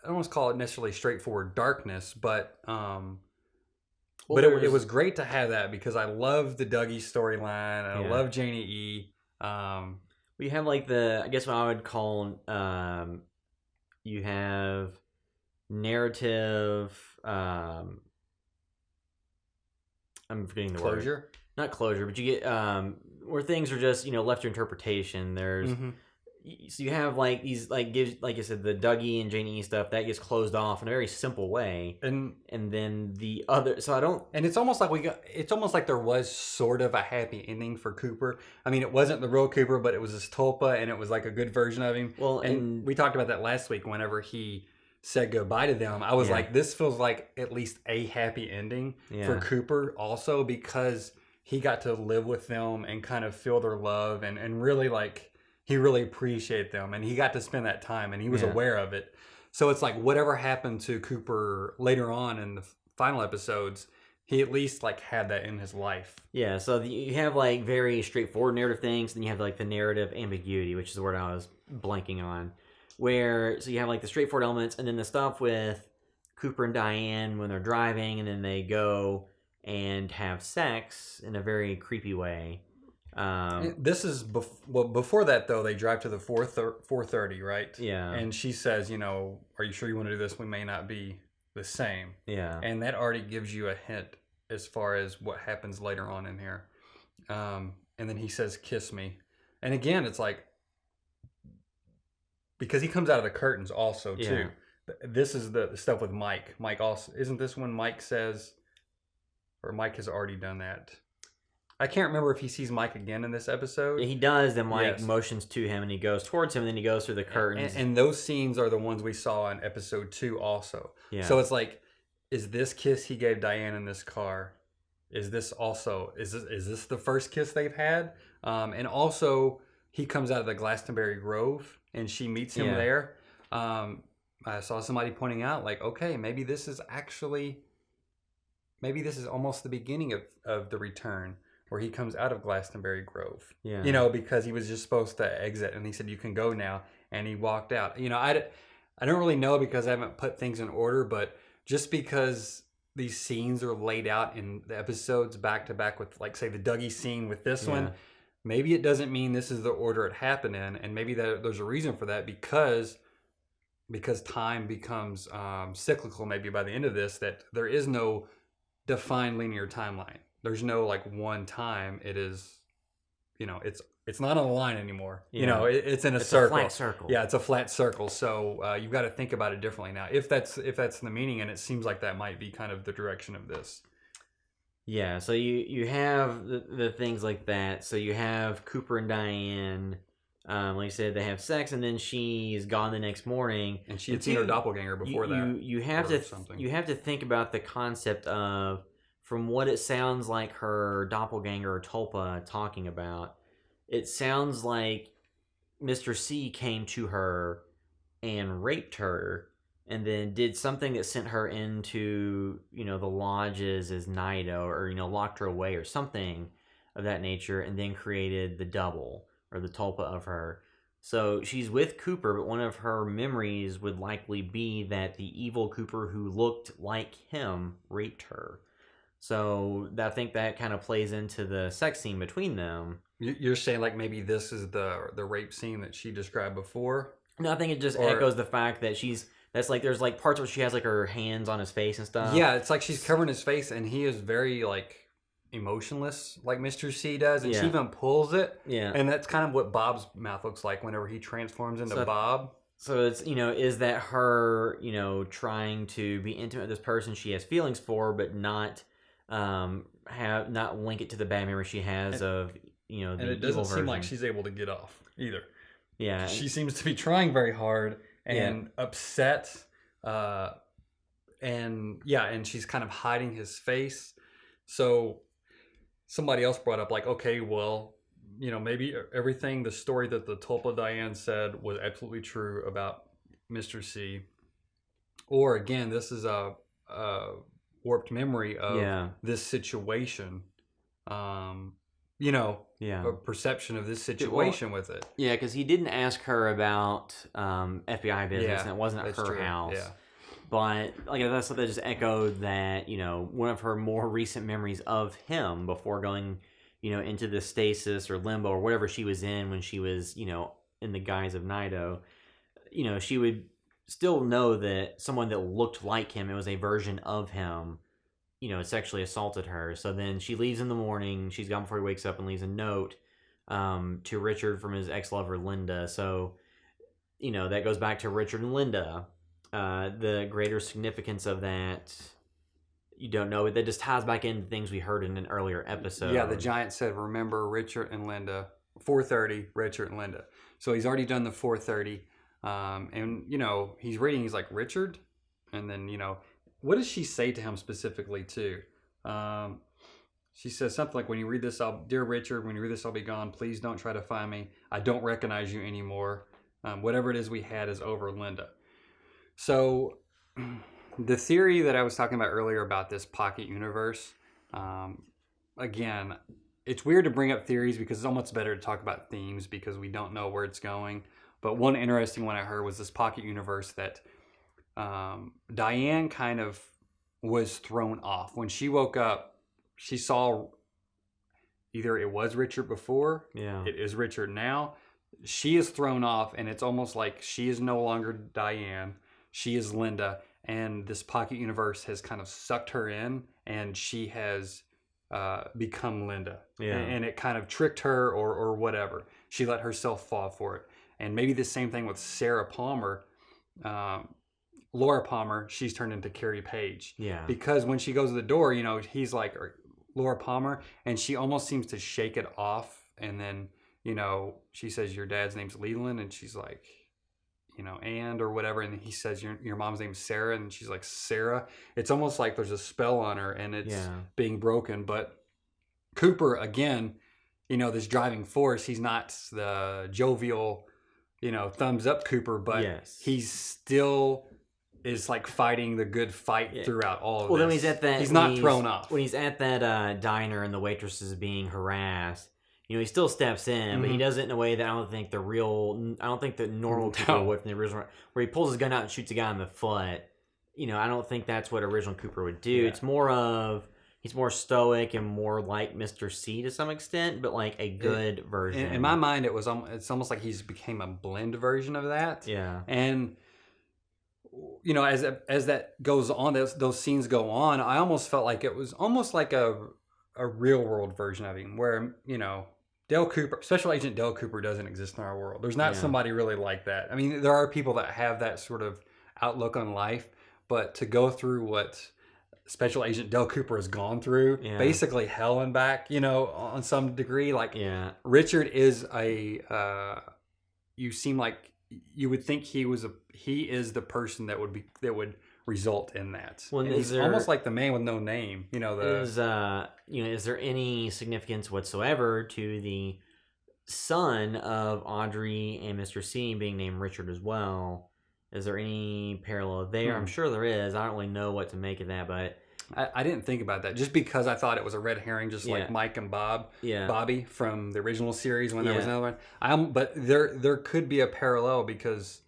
S2: want to call it necessarily straightforward darkness, but it was great to have that because I love the Dougie storyline and I love Janie E.
S1: We have I guess what I would call, you have narrative, I'm forgetting the
S2: closure?
S1: word. Not closure, but you get where things are just left to interpretation. There's so you have these gives like I said, the Dougie and Janie E stuff that gets closed off in a very simple way, and then the other. So I don't.
S2: And it's almost like it's almost like there was sort of a happy ending for Cooper. It wasn't the real Cooper, but it was his tulpa, and it was like a good version of him.
S1: Well,
S2: and we talked about that last week. Whenever he said goodbye to them, I was like, this feels like at least a happy ending for Cooper also, because he got to live with them and kind of feel their love and really he really appreciated them, and he got to spend that time and he was aware of it. So it's like whatever happened to Cooper later on in the final episodes, he at least had that in his life.
S1: Yeah, so you have very straightforward narrative things, and you have the narrative ambiguity, which is the word I was blanking on. So you have the straightforward elements, and then the stuff with Cooper and Diane when they're driving, and then they go and have sex in a very creepy way.
S2: This is before that though. They drive to the 4:30, right?
S1: Yeah.
S2: And she says, "Are you sure you want to do this? We may not be the same."
S1: Yeah.
S2: And that already gives you a hint as far as what happens later on in here. And then he says, "Kiss me," and again, it's because he comes out of the curtains also too. This is the stuff with Mike. Mike also, isn't this when Mike says, or Mike has already done that? I can't remember if he sees Mike again in this episode.
S1: He does. Then Mike motions to him, and he goes towards him, and then he goes through the curtains.
S2: And those scenes are the ones we saw in episode 2 also. Yeah. So it's is this kiss he gave Diane in this car? Is this the first kiss they've had? And also, he comes out of the Glastonbury Grove, and she meets him there. I saw somebody pointing out, okay, maybe this is almost the beginning of the return, where he comes out of Glastonbury Grove. Yeah. Because he was just supposed to exit, and he said, "You can go now," and he walked out. I don't really know because I haven't put things in order, but just because these scenes are laid out in the episodes back to back with, like, say, the Dougie scene with this one, maybe it doesn't mean this is the order it happened in, and maybe there's a reason for that because time becomes cyclical. Maybe by the end of this, that there is no defined linear timeline. There's no like one time. It is, it's not on a line anymore.
S1: Yeah.
S2: It's in a circle.
S1: A flat circle.
S2: Yeah, it's a flat circle. So you've got to think about it differently now. If that's the meaning, and it seems like that might be kind of the direction of this.
S1: Yeah. So you have the things like that. So you have Cooper and Diane. Like you said, they have sex, and then she's gone the next morning.
S2: And she had seen her doppelganger before that.
S1: You have to think about the concept of, from what it sounds like her doppelganger or Tulpa talking about, it sounds like Mr. C came to her and raped her, and then did something that sent her into the lodges as Nido, or locked her away or something of that nature, and then created the double, or the Tulpa of her. So she's with Cooper, but one of her memories would likely be that the evil Cooper who looked like him raped her. So I think that kind of plays into the sex scene between them.
S2: You're saying like maybe this is the rape scene that she described before?
S1: No, I think it just echoes the fact that there's like parts where she has like her hands on his face and stuff.
S2: Yeah, it's like she's covering his face, and he is very like emotionless, like Mr. C does, and she even pulls it.
S1: Yeah,
S2: and that's kind of what Bob's mouth looks like whenever he transforms into Bob.
S1: So it's is that her trying to be intimate with this person she has feelings for, but not not link it to the bad memory she has of the
S2: and it doesn't seem like she's able to get off either.
S1: Yeah,
S2: she seems to be trying very hard and upset, and she's kind of hiding his face. So somebody else brought up like, okay, well, maybe everything, the story that the Tulpa Diane said was absolutely true about Mr. C, or again, this is a warped memory of this situation. A perception of this situation with it.
S1: Yeah, because he didn't ask her about FBI business, and it wasn't at her house.
S2: Yeah.
S1: But that's what that just echoed that, one of her more recent memories of him before going, into the stasis or limbo or whatever she was in when she was, in the guise of Nido, she would still know that someone that looked like him, it was a version of him, sexually assaulted her. So then she leaves in the morning. She's gone before he wakes up, and leaves a note to Richard from his ex-lover, Linda. So, that goes back to Richard and Linda. The greater significance of that, you don't know, but that just ties back into things we heard in an earlier episode.
S2: Yeah, the giant said, remember Richard and Linda, 4:30, Richard and Linda. So he's already done the 4:30, and, he's reading, he's like, Richard? And then, what does she say to him specifically, too? She says something like, when you read this, dear Richard, when you read this, I'll be gone. Please don't try to find me. I don't recognize you anymore. Whatever it is we had is over, Linda. So the theory that I was talking about earlier about this pocket universe, again, it's weird to bring up theories because it's almost better to talk about themes because we don't know where it's going. But one interesting one I heard was this pocket universe that Diane kind of was thrown off. When she woke up, she saw either it was Richard before, it is Richard now. She is thrown off, and it's almost like she is no longer Diane. She is Linda, and this pocket universe has kind of sucked her in, and she has become Linda.
S1: Yeah.
S2: And it kind of tricked her or whatever. She let herself fall for it. And maybe the same thing with Sarah Palmer. Laura Palmer, she's turned into Carrie Page.
S1: Yeah.
S2: Because when she goes to the door, he's like, Laura Palmer, and she almost seems to shake it off. And then, she says, your dad's name's Leland, and she's like, and or whatever, and he says your mom's name's Sarah, and she's like, Sarah. It's almost like there's a spell on her, and it's being broken. But Cooper, again, this driving force, he's not the jovial, thumbs up Cooper, but he's still is like fighting the good fight throughout all of this.
S1: Well, then he's
S2: not thrown off.
S1: When he's at that diner and the waitress is being harassed, he still steps in, but he does it in a way that I don't think the normal people would from the original, where he pulls his gun out and shoots a guy in the foot, I don't think that's what original Cooper would do.
S2: Yeah.
S1: It's more of he's more stoic and more like Mr. C to some extent, but like a good version.
S2: In my mind, it's almost like he's became a blend version of that.
S1: Yeah.
S2: And as that goes on, those scenes go on, I almost felt like it was almost like a real world version of him, where Dale Cooper, Special Agent Dale Cooper, doesn't exist in our world. There's not somebody really like that. I mean, there are people that have that sort of outlook on life, but to go through what Special Agent Dale Cooper has gone through, basically hell and back, on some degree. Like, Richard is you seem like you would think he is the person that would result in that. Well, he's almost like the man with no name. Is
S1: there any significance whatsoever to the son of Audrey and Mr. C being named Richard as well? Is there any parallel there? I'm sure there is. I don't really know what to make of that, but
S2: I didn't think about that just because I thought it was a red herring, just like Mike and Bobby from the original series when there was another one. But there could be a parallel because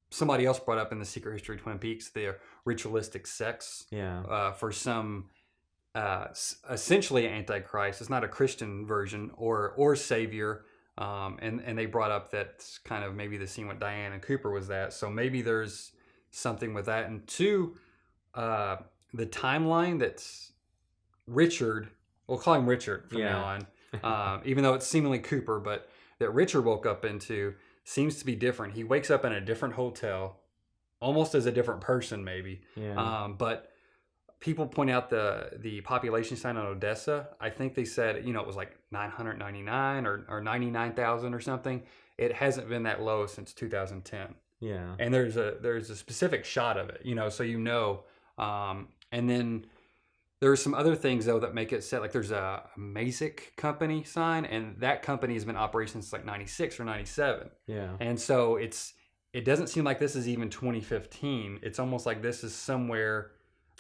S2: somebody else brought up in the Secret History of Twin Peaks the ritualistic sex for some essentially Antichrist. It's not a Christian version or savior. And they brought up that kind of maybe the scene with Diane and Cooper was that. So maybe there's something with that. And two, the timeline that's Richard, we'll call him Richard from now on, even though it's seemingly Cooper, but that Richard woke up into seems to be different. He wakes up in a different hotel, almost as a different person maybe. But people point out the population sign on Odessa. I think they said, it was like 999 or 99,000 or something. It hasn't been that low since 2010.
S1: Yeah.
S2: And there's a specific shot of it, so and then there's some other things though that make it set, like there's a Masick company sign, and that company has been in operation since like 96 or 97.
S1: Yeah.
S2: And so it doesn't seem like this is even 2015. It's almost like this is somewhere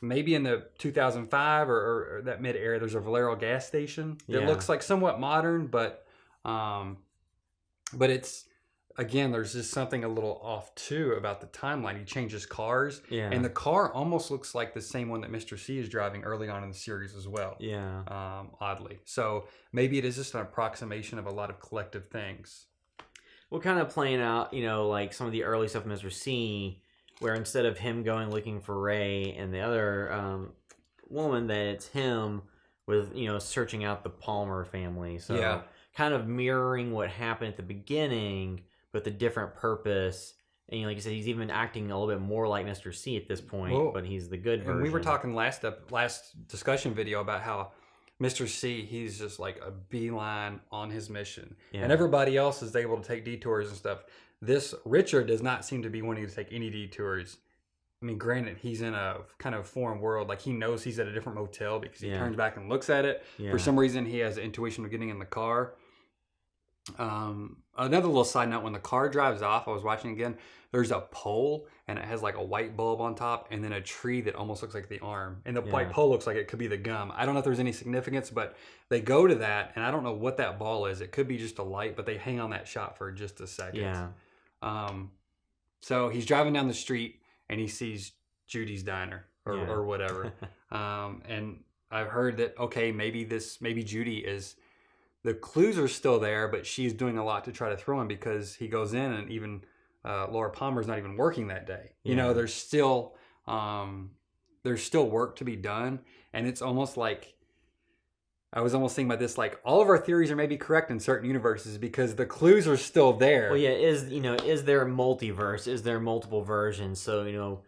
S2: maybe in the 2005 or that mid era. There's a Valero gas station that looks like somewhat modern, but it's, again, there's just something a little off too about the timeline. He changes cars, and the car almost looks like the same one that Mr. C is driving early on in the series as well. Oddly. So maybe it is just an approximation of a lot of collective things.
S1: Well, kind of playing out, like some of the early stuff with Mr. C, where instead of him going looking for Ray and the other woman, that it's him with, searching out the Palmer family. So kind of mirroring what happened at the beginning, but the different purpose. And like you said, he's even acting a little bit more like Mr. C at this point, but he's the good version.
S2: And we were talking last discussion video about how Mr. C, he's just like a beeline on his mission. And everybody else is able to take detours and stuff. This Richard does not seem to be wanting to take any detours. I mean, granted, he's in a kind of foreign world. Like, he knows he's at a different motel because he turns back and looks at it. For some reason, he has the intuition of getting in the car. Another little side note, when the car drives off, I was watching again, there's a pole and it has like a white bulb on top and then a tree that almost looks like the arm, and the white pole looks like it could be the gum. I don't know if there's any significance, but they go to that, and I don't know what that ball is. It could be just a light, but they hang on that shot for just a second. So he's driving down the street and he sees Judy's diner or whatever. And I've heard that, okay, maybe Judy is, the clues are still there, but she's doing a lot to try to throw him, because he goes in and even Laura Palmer's not even working that day. There's still work to be done. And it's almost like, I was almost thinking about this, like all of our theories are maybe correct in certain universes because the clues are still there.
S1: Well, is there a multiverse? Is there multiple versions? So,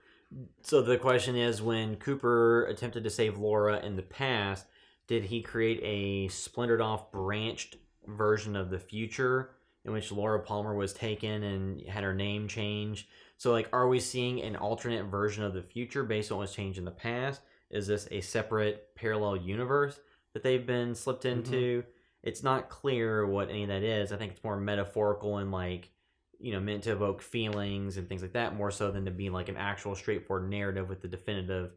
S1: so the question is, when Cooper attempted to save Laura in the past, did he create a splintered off, branched version of the future in which Laura Palmer was taken and had her name changed? So, like, are we seeing an alternate version of the future based on what was changed in the past? Is this a separate parallel universe that they've been slipped into? It's not clear what any of that is. I think it's more metaphorical and meant to evoke feelings and things like that, more so than to be like an actual straightforward narrative with the definitive,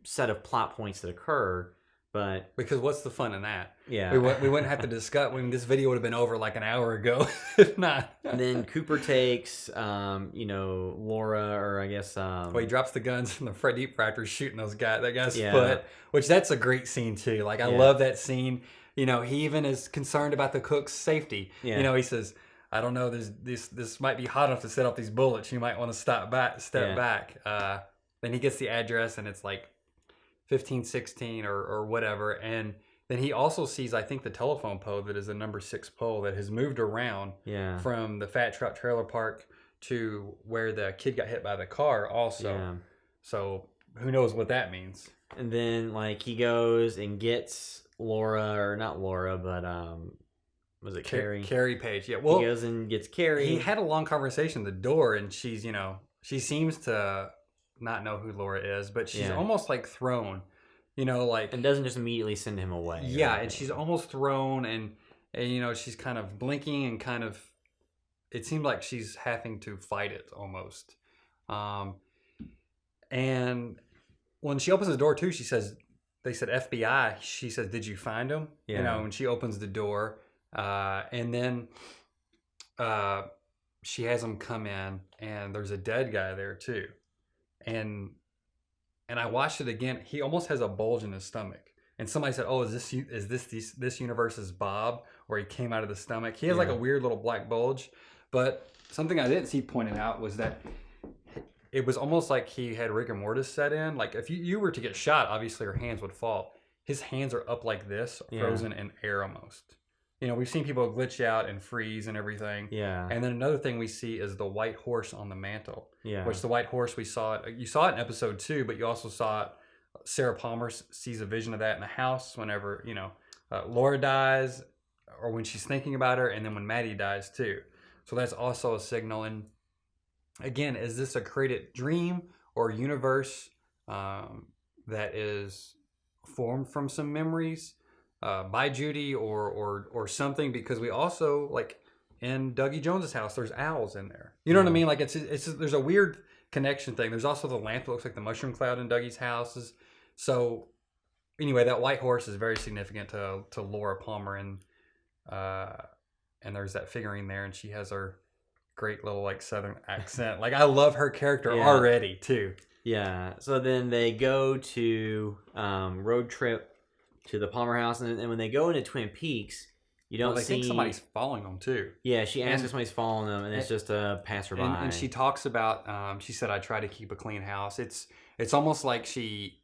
S1: set of plot points that occur. But
S2: Because what's the fun in that?
S1: yeah,
S2: We wouldn't have to discuss. I mean, this video would have been over like an hour ago, if not.
S1: And then Cooper takes, Laura, or I guess,
S2: Well, he drops the guns and the deep fractor's shooting that guy's
S1: Yeah.
S2: foot, which that's a great scene too. Like I love that scene. He even is concerned about the cook's safety.
S1: Yeah.
S2: He says, "I don't know. This might be hot enough to set off these bullets. You might want to step back." Then he gets the address and it's like 1516 or whatever, and then he also sees, I think, the telephone pole that is the number 6 pole that has moved around from the Fat Trout Trailer Park to where the kid got hit by the car also.
S1: Yeah.
S2: So who knows what that means.
S1: And then he goes and gets Laura, or not Laura, but was it Carrie?
S2: Carrie Page. Yeah. Well,
S1: he goes and gets Carrie.
S2: He had a long conversation at the door, and she's, she seems to not know who Laura is, but she's almost like thrown, and
S1: doesn't just immediately send him away.
S2: Yeah, and she's almost thrown, and she's kind of blinking and kind of, it seemed like she's having to fight it almost. And when she opens the door too, she says, they said FBI. She says, "Did you find him?"
S1: Yeah.
S2: And she opens the door, and then she has him come in, and there's a dead guy there too. And I watched it again. He almost has a bulge in his stomach. And somebody said, "Oh, is this universe's Bob, where he came out of the stomach?" He has like a weird little black bulge. But something I didn't see pointed out was that it was almost like he had rigor mortis set in. Like if you were to get shot, obviously your hands would fall. His hands are up like this, frozen in air almost. We've seen people glitch out and freeze and everything.
S1: Yeah.
S2: And then another thing we see is the white horse on the mantle.
S1: Yeah.
S2: Which the white horse, you saw it in episode 2, but you also saw it. Sarah Palmer sees a vision of that in the house whenever, Laura dies, or when she's thinking about her, and then when Maddie dies too. So that's also a signal. And again, is this a created dream or universe that is formed from some memories by Judy or something? Because we also, like in Dougie Jones's house, there's owls in there. You know what I mean? Like it's there's a weird connection thing. There's also the lamp that looks like the mushroom cloud in Dougie's house. So anyway, that white horse is very significant to Laura Palmer, and there's that figurine there, and she has her great little like southern accent. Like I love her character already too.
S1: Yeah. So then they go to road trip to the Palmer house, and when they go into Twin Peaks, you don't see.
S2: They think somebody's following them too.
S1: Yeah, she asks if somebody's following them, and it's just a passerby.
S2: And she talks about. She said, "I try to keep a clean house." It's almost like she,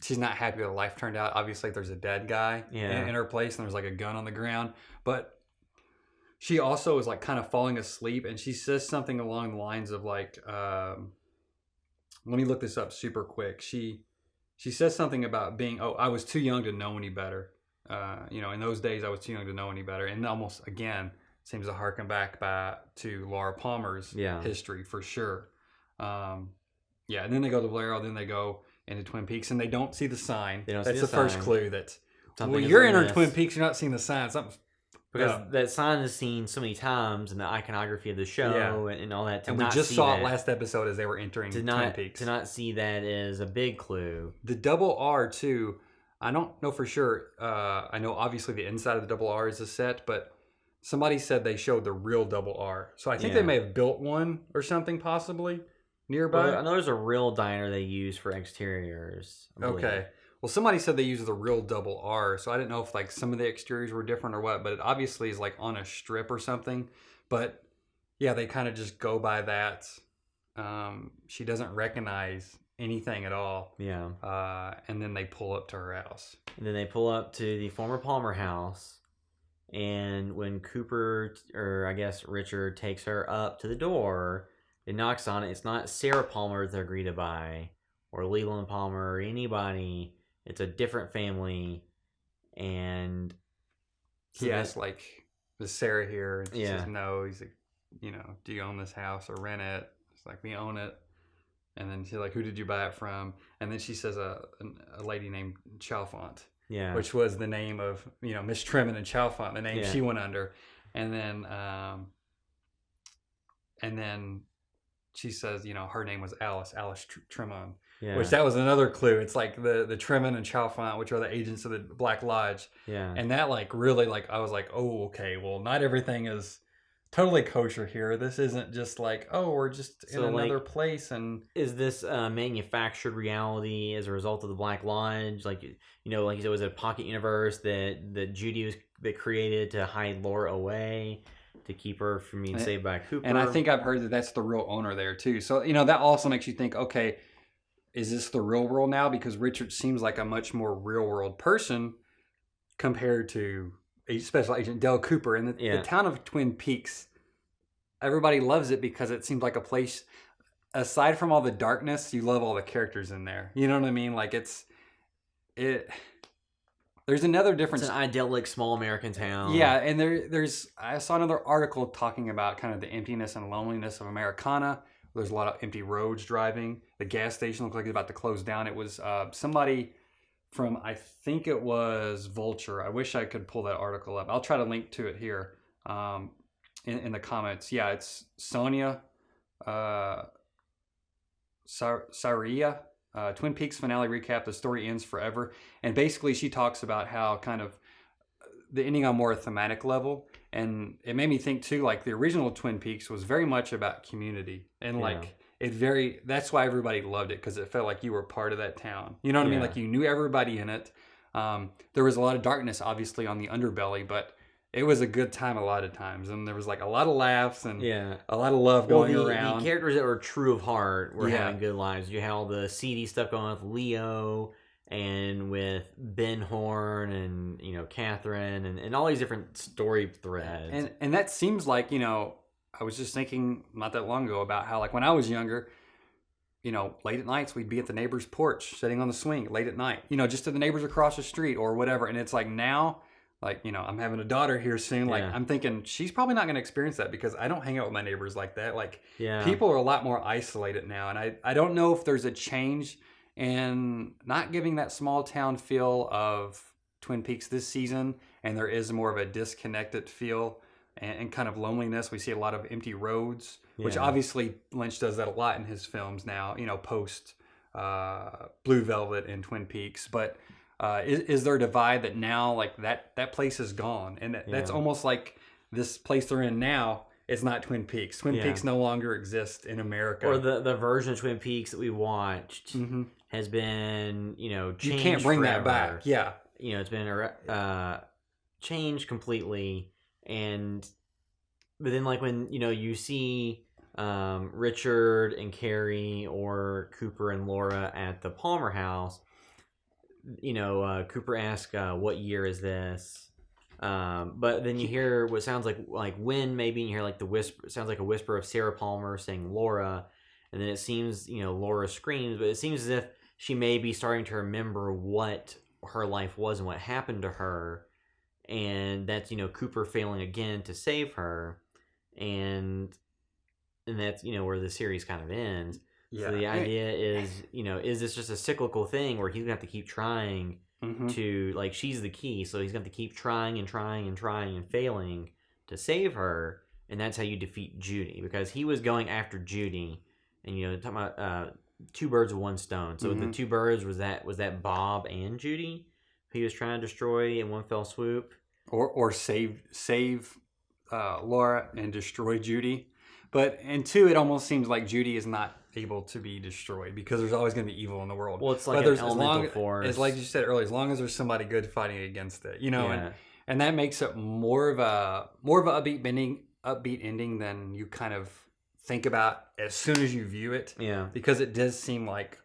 S2: she's not happy with the life turned out. Obviously, there's a dead guy in her place, and there's like a gun on the ground. But she also is like kind of falling asleep, and she says something along the lines of like, let me look this up super quick. She says something about being, I was too young to know any better. In those days, I was too young to know any better. And almost, again, seems to harken back to Laura Palmer's history for sure. And then they go to Valero, then they go into Twin Peaks, and they don't see the sign. That's the first clue that, you're entering Twin Peaks, you're not seeing the sign. Something's
S1: because that sign is seen so many times in the iconography of the show and all that.
S2: And we just saw it last episode as they were entering Twin Peaks.
S1: To not see that is a big clue.
S2: The double R, too, I don't know for sure. I know obviously the inside of the double R is a set, but somebody said they showed the real double R. So I think they may have built one or something possibly nearby.
S1: Well, I know there's a real diner they use for exteriors.
S2: Okay. Well, somebody said they use the real double R, so I didn't know if like some of the exteriors were different or what, but it obviously is like on a strip or something. But yeah, they kind of just go by that. She doesn't recognize anything at all.
S1: Yeah.
S2: And then they pull up to her house.
S1: And then they pull up to the former Palmer house. And when Cooper, or I guess Richard, takes her up to the door, it knocks on it. It's not Sarah Palmer they're greeted by, or Leland Palmer, or anybody. It's a different family. And
S2: he asks, like, is Sarah here? And she says no. He's like, do you own this house or rent it? It's like, we own it. And then she's like, who did you buy it from? And then she says a lady named Chalfont, which was the name of, Miss Trimmin and Chalfont, the name she went under. And then she says, you know, her name was Alice Tremont,
S1: Yeah.
S2: which that was another clue. It's like the Tremont and Chalfont, which are the agents of the Black Lodge.
S1: Yeah.
S2: And that like really like I was like, oh, okay, well, not everything is totally kosher here. This isn't just like, oh, we're just in another place. And
S1: is this manufactured reality as a result of the Black Lodge? Like, you know, like you said, was it a pocket universe that Judy was that created to hide Laura away, to keep her from being saved by Cooper?
S2: And I think I've heard that that's the real owner there too. So, you know, that also makes you think, okay, is this the real world now? Because Richard seems like a much more real world person compared to Special Agent Dale Cooper. And the town of Twin Peaks, everybody loves it because it seems like a place, aside from all the darkness, you love all the characters in there. You know what I mean? Like there's another difference.
S1: It's an idyllic small American town.
S2: Yeah, and there's I saw another article talking about kind of the emptiness and loneliness of Americana. There's a lot of empty roads driving. The gas station looked like it's about to close down. It was somebody from, I think it was Vulture. I wish I could pull that article up. I'll try to link to it here in the comments. Yeah, it's Sonia Saria. Twin Peaks finale recap. The story ends forever. And basically she talks about how kind of the ending on more a thematic level. And it made me think too, like the original Twin Peaks was very much about community. And like that's why everybody loved it, because it felt like you were part of that town. You know what I mean? Like you knew everybody in it. There was a lot of darkness obviously on the underbelly, but it was a good time a lot of times, and there was like a lot of laughs and a lot of love going around.
S1: The characters that were true of heart were having good lives. You had all the seedy stuff going on with Leo and with Ben Horn and, you know, Catherine and all these different story threads.
S2: And that seems like, you know, I was just thinking not that long ago about how, like, when I was younger, you know, late at nights we'd be at the neighbor's porch sitting on the swing late at night, you know, just to the neighbors across the street or whatever. And it's like now, like, you know, I'm having a daughter here soon. Like, I'm thinking she's probably not going to experience that because I don't hang out with my neighbors like that. Like, people are a lot more isolated now. And I don't know if there's a change in not giving that small town feel of Twin Peaks this season. And there is more of a disconnected feel and kind of loneliness. We see a lot of empty roads, which obviously Lynch does that a lot in his films now, you know, post Blue Velvet and Twin Peaks. But is there a divide that now, like, that place is gone, and that's almost like this place they're in now is not Twin Peaks. Twin Peaks no longer exists in America.
S1: Or the version of Twin Peaks that we watched has been, you know, changed.
S2: You can't bring
S1: forever.
S2: that back. Yeah,
S1: you know, it's been changed completely. And but then, like, when, you know, you see Richard and Carrie or Cooper and Laura at the Palmer house, you know, Cooper asks, what year is this? But then you hear what sounds like wind, maybe, and you hear like the whisper. It sounds like a whisper of Sarah Palmer saying Laura, and then it seems, you know, Laura screams, but it seems as if she may be starting to remember what her life was and what happened to her, and that's, you know, Cooper failing again to save her, and that's, you know, where the series kind of ends. Yeah. So the idea is, you know, is this just a cyclical thing where he's going to have to keep trying to, like, she's the key, so he's going to have to keep trying and trying and trying and failing to save her, and that's how you defeat Judy, because he was going after Judy, and, you know, talking about two birds with one stone. So the two birds, was that Bob and Judy he was trying to destroy in one fell swoop?
S2: Or save Laura and destroy Judy. But and two, it almost seems like Judy is not able to be destroyed because there's always going to be evil in the world.
S1: Well, it's like an elemental force.
S2: It's like you said earlier, as long as there's somebody good fighting against it, you know, and that makes it more of a upbeat ending than you kind of think about as soon as you view it. Yeah, because it does seem like,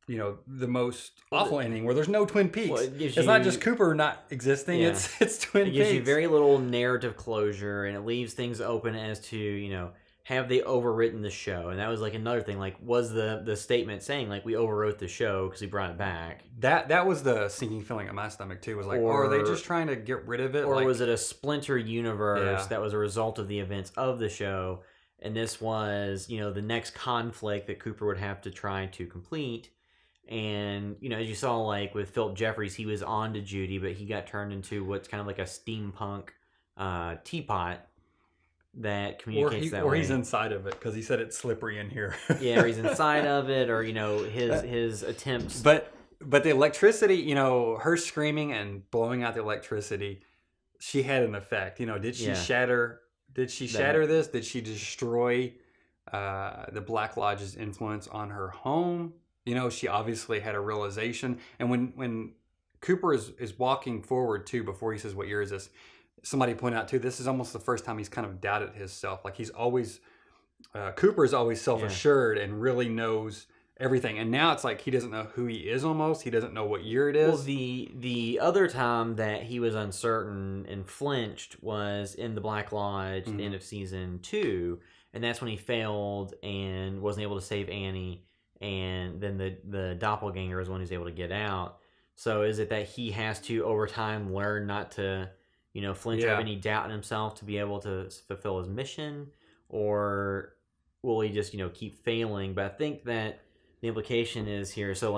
S2: you know, the most awful ending where there's no Twin Peaks. Well, it's not just Cooper not existing. It's Twin Peaks. It gives
S1: you very little narrative closure, and it leaves things open as to, you know, have they overwritten the show? And that was like another thing. Like, was the statement saying like we overwrote the show because we brought it back?
S2: That was the sinking feeling in my stomach too. Was like, or are they just trying to get rid of it?
S1: Or like, was it a splinter universe that was a result of the events of the show? And this was, you know, the next conflict that Cooper would have to try to complete. And, you know, as you saw, like with Philip Jeffries, he was on to Judy, but he got turned into what's kind of like a steampunk teapot. that communicates that
S2: or
S1: way.
S2: he's inside of it because he said it's slippery in here.
S1: Yeah, or he's inside of it, or his attempts.
S2: But the electricity, her screaming and blowing out the electricity, she had an effect. Did she shatter? Did she shatter this? Did she destroy the Black Lodge's influence on her home? She obviously had a realization. And when Cooper is walking forward too, before he says, "What year is this?" Somebody pointed out too, this is almost the first time he's kind of doubted himself. Like he's always, Cooper is always self-assured and really knows everything. And now it's like he doesn't know who he is almost. He doesn't know what year it is.
S1: Well, the other time that he was uncertain and flinched was in the Black Lodge, the end of season 2. And that's when he failed and wasn't able to save Annie. And then the doppelganger is one who's able to get out. So is it that he has to, over time, learn not to, flinch or have any doubt in himself to be able to fulfill his mission? Or will he just, keep failing? But I think that the implication is here. So,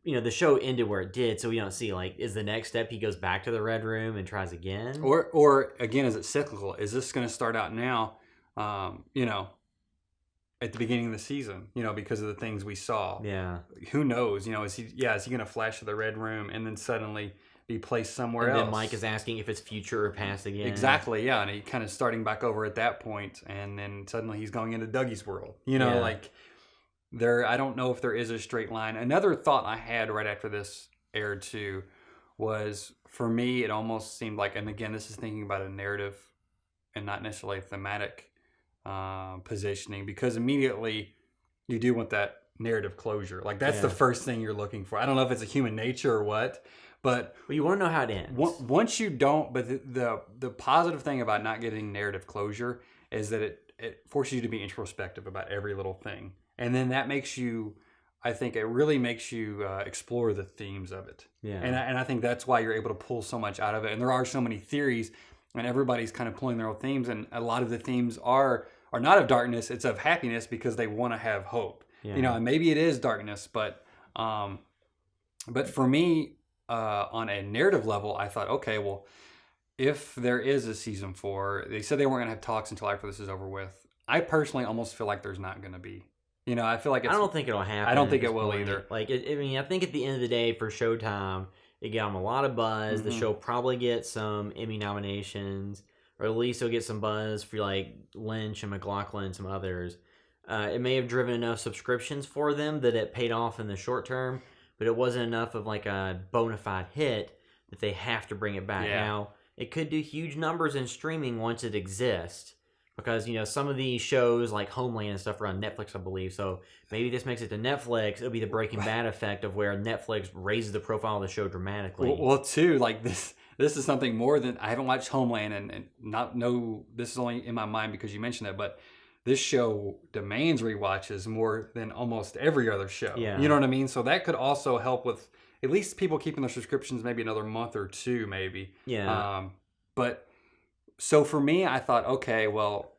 S1: the show ended where it did, so we don't see, is the next step he goes back to the Red Room and tries again?
S2: Or again, is it cyclical? Is this going to start out now, at the beginning of the season, because of the things we saw?
S1: Yeah.
S2: Who knows? Is he going to flash to the Red Room and then suddenly be placed somewhere else?
S1: And then Mike is asking if it's future or past again.
S2: Exactly, yeah. And he kind of starting back over at that point, and then suddenly he's going into Dougie's world. I don't know if there is a straight line. Another thought I had right after this aired too was, for me, it almost seemed like, and again, this is thinking about a narrative and not necessarily a thematic positioning, because immediately you do want that narrative closure. That's the first thing you're looking for. I don't know if it's a human nature or what, but
S1: you want to know how it ends.
S2: Once you don't, but the positive thing about not getting narrative closure is that it forces you to be introspective about every little thing. And then that makes you, I think it really makes you explore the themes of it.
S1: Yeah.
S2: And I think that's why you're able to pull so much out of it. And there are so many theories, and everybody's kind of pulling their own themes. And a lot of the themes are not of darkness, it's of happiness, because they want to have hope.
S1: Yeah.
S2: And maybe it is darkness, but for me, on a narrative level, I thought, okay, well, if there is a season 4, they said they weren't going to have talks until after this is over with. I personally almost feel like there's not going to be. I feel like
S1: I don't think it'll happen.
S2: I don't think it will either.
S1: I think at the end of the day, for Showtime, it got them a lot of buzz. The show probably gets some Emmy nominations, or at least it'll get some buzz for Lynch and McLaughlin and some others. It may have driven enough subscriptions for them that it paid off in the short term, but it wasn't enough of a bona fide hit that they have to bring it back.
S2: Yeah.
S1: Now, it could do huge numbers in streaming once it exists. Because, some of these shows like Homeland and stuff are on Netflix, I believe. So maybe this makes it to Netflix. It'll be the Breaking Bad effect of where Netflix raises the profile of the show dramatically.
S2: Well, too, this is something more than, I haven't watched Homeland and not know, this is only in my mind because you mentioned that, but this show demands rewatches more than almost every other show.
S1: Yeah.
S2: You know what I mean? So that could also help with at least people keeping their subscriptions maybe another month or two, maybe.
S1: Yeah.
S2: So for me, I thought, okay, well,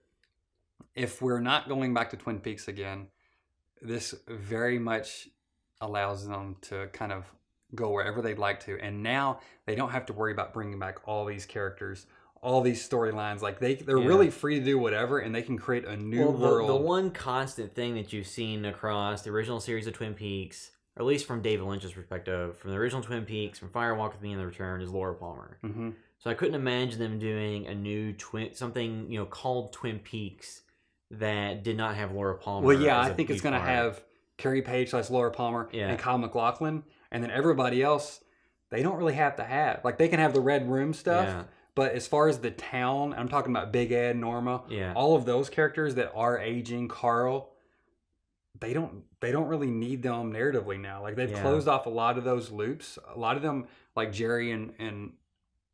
S2: if we're not going back to Twin Peaks again, this very much allows them to kind of go wherever they'd like to. And now they don't have to worry about bringing back all these characters, all these storylines. They're really free to do whatever, and they can create a new world.
S1: The one constant thing that you've seen across the original series of Twin Peaks, or at least from David Lynch's perspective, from the original Twin Peaks, from Firewalk with Me and The Return, is Laura Palmer.
S2: Mm-hmm.
S1: So I couldn't imagine them doing a new something called Twin Peaks that did not have Laura Palmer.
S2: Well, yeah, I think it's going to have Carrie Page / Laura Palmer and Kyle MacLachlan, and then everybody else. They don't really have to have they can have the Red Room stuff, but as far as the town, I'm talking about Big Ed, Norma, all of those characters that are aging, Carl. They don't really need them narratively now. They've closed off a lot of those loops. A lot of them, like Jerry and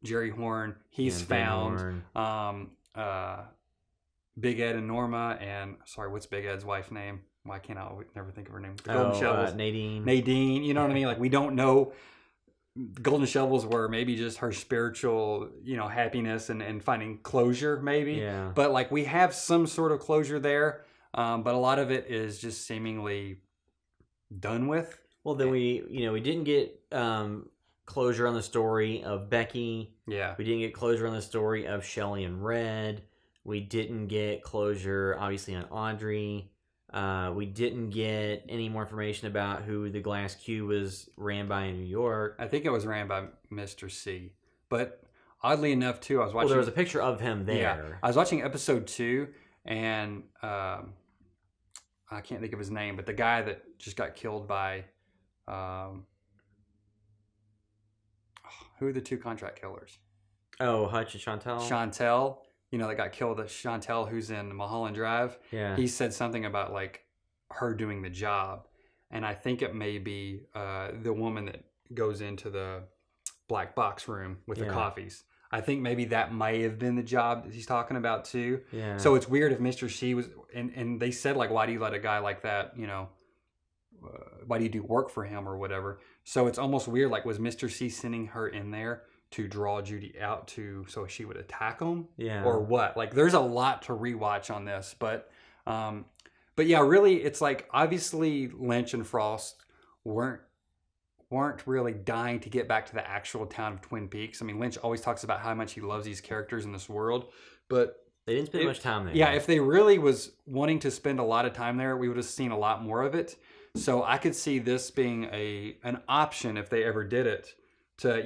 S2: Jerry Horn, he's found. Big Ed and Norma, and sorry, what's Big Ed's wife's name? Why can't I never think of her name? The Golden Shovels. Nadine, you know what I mean? We don't know. Golden Shovels were maybe just her spiritual, happiness and finding closure, maybe.
S1: Yeah.
S2: But we have some sort of closure there, but a lot of it is just seemingly done with.
S1: Well, then we didn't get closure on the story of Becky.
S2: Yeah.
S1: We didn't get closure on the story of Shelley and Red. We didn't get closure, obviously, on Audrey. We didn't get any more information about who the Glass Cube was ran by in New York.
S2: I think it was ran by Mr. C. But oddly enough, too, I was watching.
S1: Well, there was a picture of him there.
S2: Yeah, I was watching episode 2, and I can't think of his name, but the guy that just got killed by. Who are the 2 contract killers?
S1: Oh, Hutch and Chantel.
S2: Chantel, that got killed. Chantel, who's in Mulholland Drive.
S1: Yeah.
S2: He said something about like her doing the job, and I think it may be the woman that goes into the black box room with the coffees. I think maybe that may have been the job that he's talking about too.
S1: Yeah.
S2: So it's weird if Mr. C was, and they said like, why do you let a guy like that, why do you do work for him or whatever? So it's almost weird. Like, was Mr. C sending her in there to draw Judy out so she would attack him?
S1: Yeah.
S2: Or what? Like, there's a lot to rewatch on this, but yeah, really, it's like obviously Lynch and Frost weren't really dying to get back to the actual town of Twin Peaks. I mean, Lynch always talks about how much he loves these characters in this world, but
S1: they didn't spend much time there.
S2: Yeah, if they really was wanting to spend a lot of time there, we would have seen a lot more of it. So I could see this being an option if they ever did it.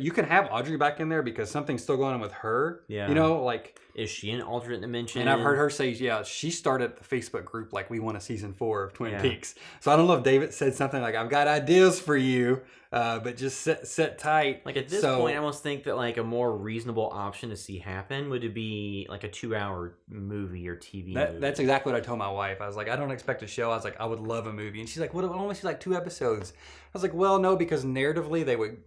S2: You can have Audrey back in there because something's still going on with her.
S1: Yeah.
S2: Like,
S1: is she an alternate dimension?
S2: And I've heard her say, yeah, she started the Facebook group like, we want a season 4 of Twin
S1: Yeah.
S2: Peaks. So I don't know if David said something like, I've got ideas for you, but just sit tight.
S1: Like at this point, I almost think that like a more reasonable option to see happen would be like a 2-hour movie or TV. movie.
S2: That's exactly what I told my wife. I was like, I don't expect a show. I was like, I would love a movie. And she's like, what? It only see like 2 episodes. I was like, well, no, because narratively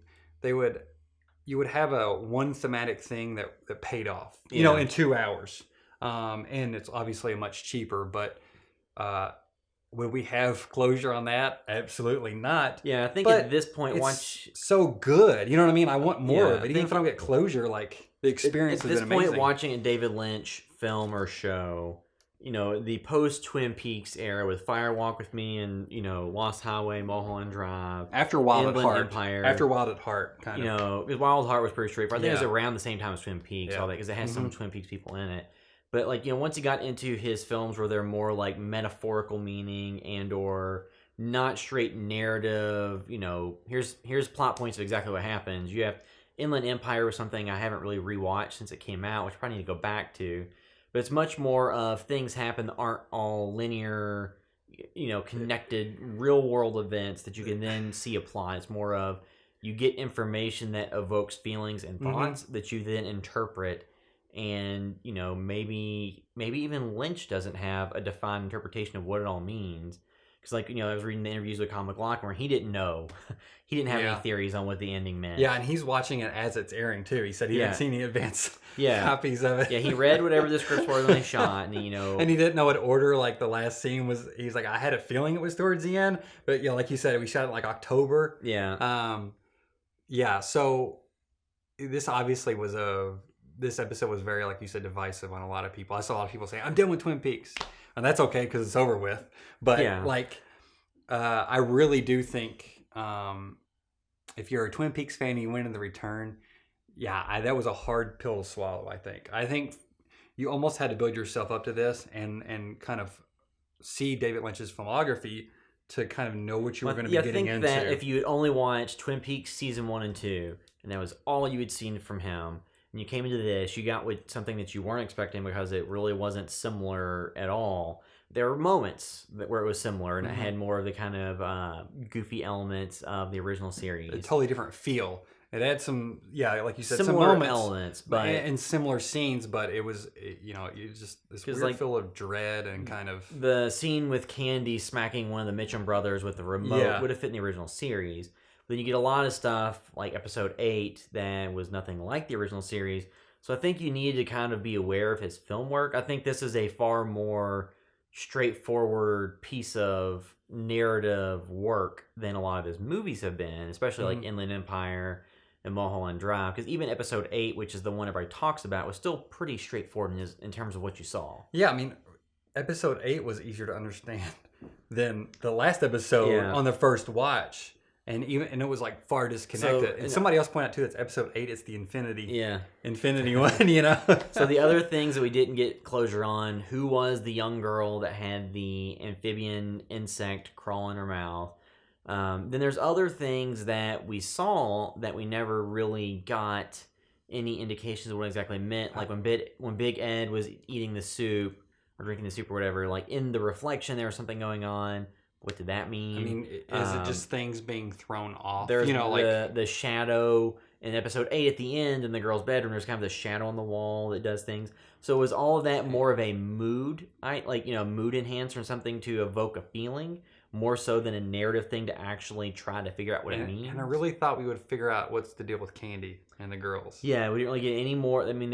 S2: you would have one thematic thing that paid off, in 2 hours. And it's obviously much cheaper, but would we have closure on that? Absolutely not.
S1: Yeah, I think
S2: But
S1: at this point,
S2: it's so good. You know what I mean? I want more of it. Even if I don't get closure, like the experience
S1: at
S2: has
S1: this
S2: been amazing.
S1: point, watching a David Lynch film or show, the post Twin Peaks era with Fire Walk with Me and Lost Highway, Mulholland Drive,
S2: After Wild at
S1: Inland
S2: Heart.
S1: Empire.
S2: After Wild at Heart, kind of.
S1: because Wild Heart was pretty straightforward. I think it
S2: Yeah.
S1: was around the same time as Twin Peaks, all that, because it has some Twin Peaks people in it. But like once he got into his films where they're more like metaphorical meaning and or not straight narrative, here's plot points of exactly what happens. You have Inland Empire or something I haven't really rewatched since it came out, which I probably need to go back to. But it's much more of things happen that aren't all linear, connected real world events that you can then see apply. It's more of you get information that evokes feelings and thoughts that you then interpret. And maybe even Lynch doesn't have a defined interpretation of what it all means, because I was reading the interviews with Kyle MacLachlan where he didn't know, he didn't have any theories on what the ending meant.
S2: Yeah, and he's watching it as it's airing too. He said he didn't see any advance copies of it.
S1: Yeah, he read whatever the scripts were when they shot, and
S2: and he didn't know what order like the last scene was. He's like, I had a feeling it was towards the end, but like you said, we shot it like October.
S1: Yeah.
S2: So this obviously was this episode was very, like you said, divisive on a lot of people. I saw a lot of people say, I'm done with Twin Peaks. And that's okay because it's over with. But, I really do think if you're a Twin Peaks fan and you went in The Return, that was a hard pill to swallow, I think. I think you almost had to build yourself up to this and kind of see David Lynch's filmography to kind of know what you were going to be getting into.
S1: I think that if you had only watched Twin Peaks Season 1 and 2, and that was all you had seen from him, and you came into this, you got with something that you weren't expecting because it really wasn't similar at all. There were moments where it was similar, and it had more of the kind of goofy elements of the original series.
S2: A totally different feel. It had some, like you said,
S1: similar
S2: some moments,
S1: elements, but
S2: and similar scenes, but it was, it was just this weird feel of dread and kind of
S1: the scene with Candy smacking one of the Mitchum brothers with the remote would have fit in the original series. Then you get a lot of stuff like episode 8 that was nothing like the original series. So I think you need to kind of be aware of his film work. I think this is a far more straightforward piece of narrative work than a lot of his movies have been, especially like Inland Empire and Mulholland Drive. Because even episode 8, which is the one everybody talks about, was still pretty straightforward in terms of what you saw.
S2: Yeah, I mean, episode 8 was easier to understand than the last episode on the first watch. and it was like far disconnected. And somebody else pointed out too, that's episode 8. It's the Infinity one, you know.
S1: So the other things that we didn't get closure on: who was the young girl that had the amphibian insect crawl in her mouth? Then there's other things that we saw that we never really got any indications of what exactly meant. Like when Big Ed was eating the soup or drinking the soup or whatever, like in the reflection there was something going on. What did that mean?
S2: I mean, is it just things being thrown off?
S1: There's the shadow in episode 8 at the end in the girl's bedroom. There's kind of the shadow on the wall that does things. So was all of that more of a mood, mood enhancer and something to evoke a feeling, more so than a narrative thing to actually try to figure out what it means?
S2: And I really thought we would figure out what's the deal with Candy and the girls.
S1: Yeah, we didn't really get any more. I mean,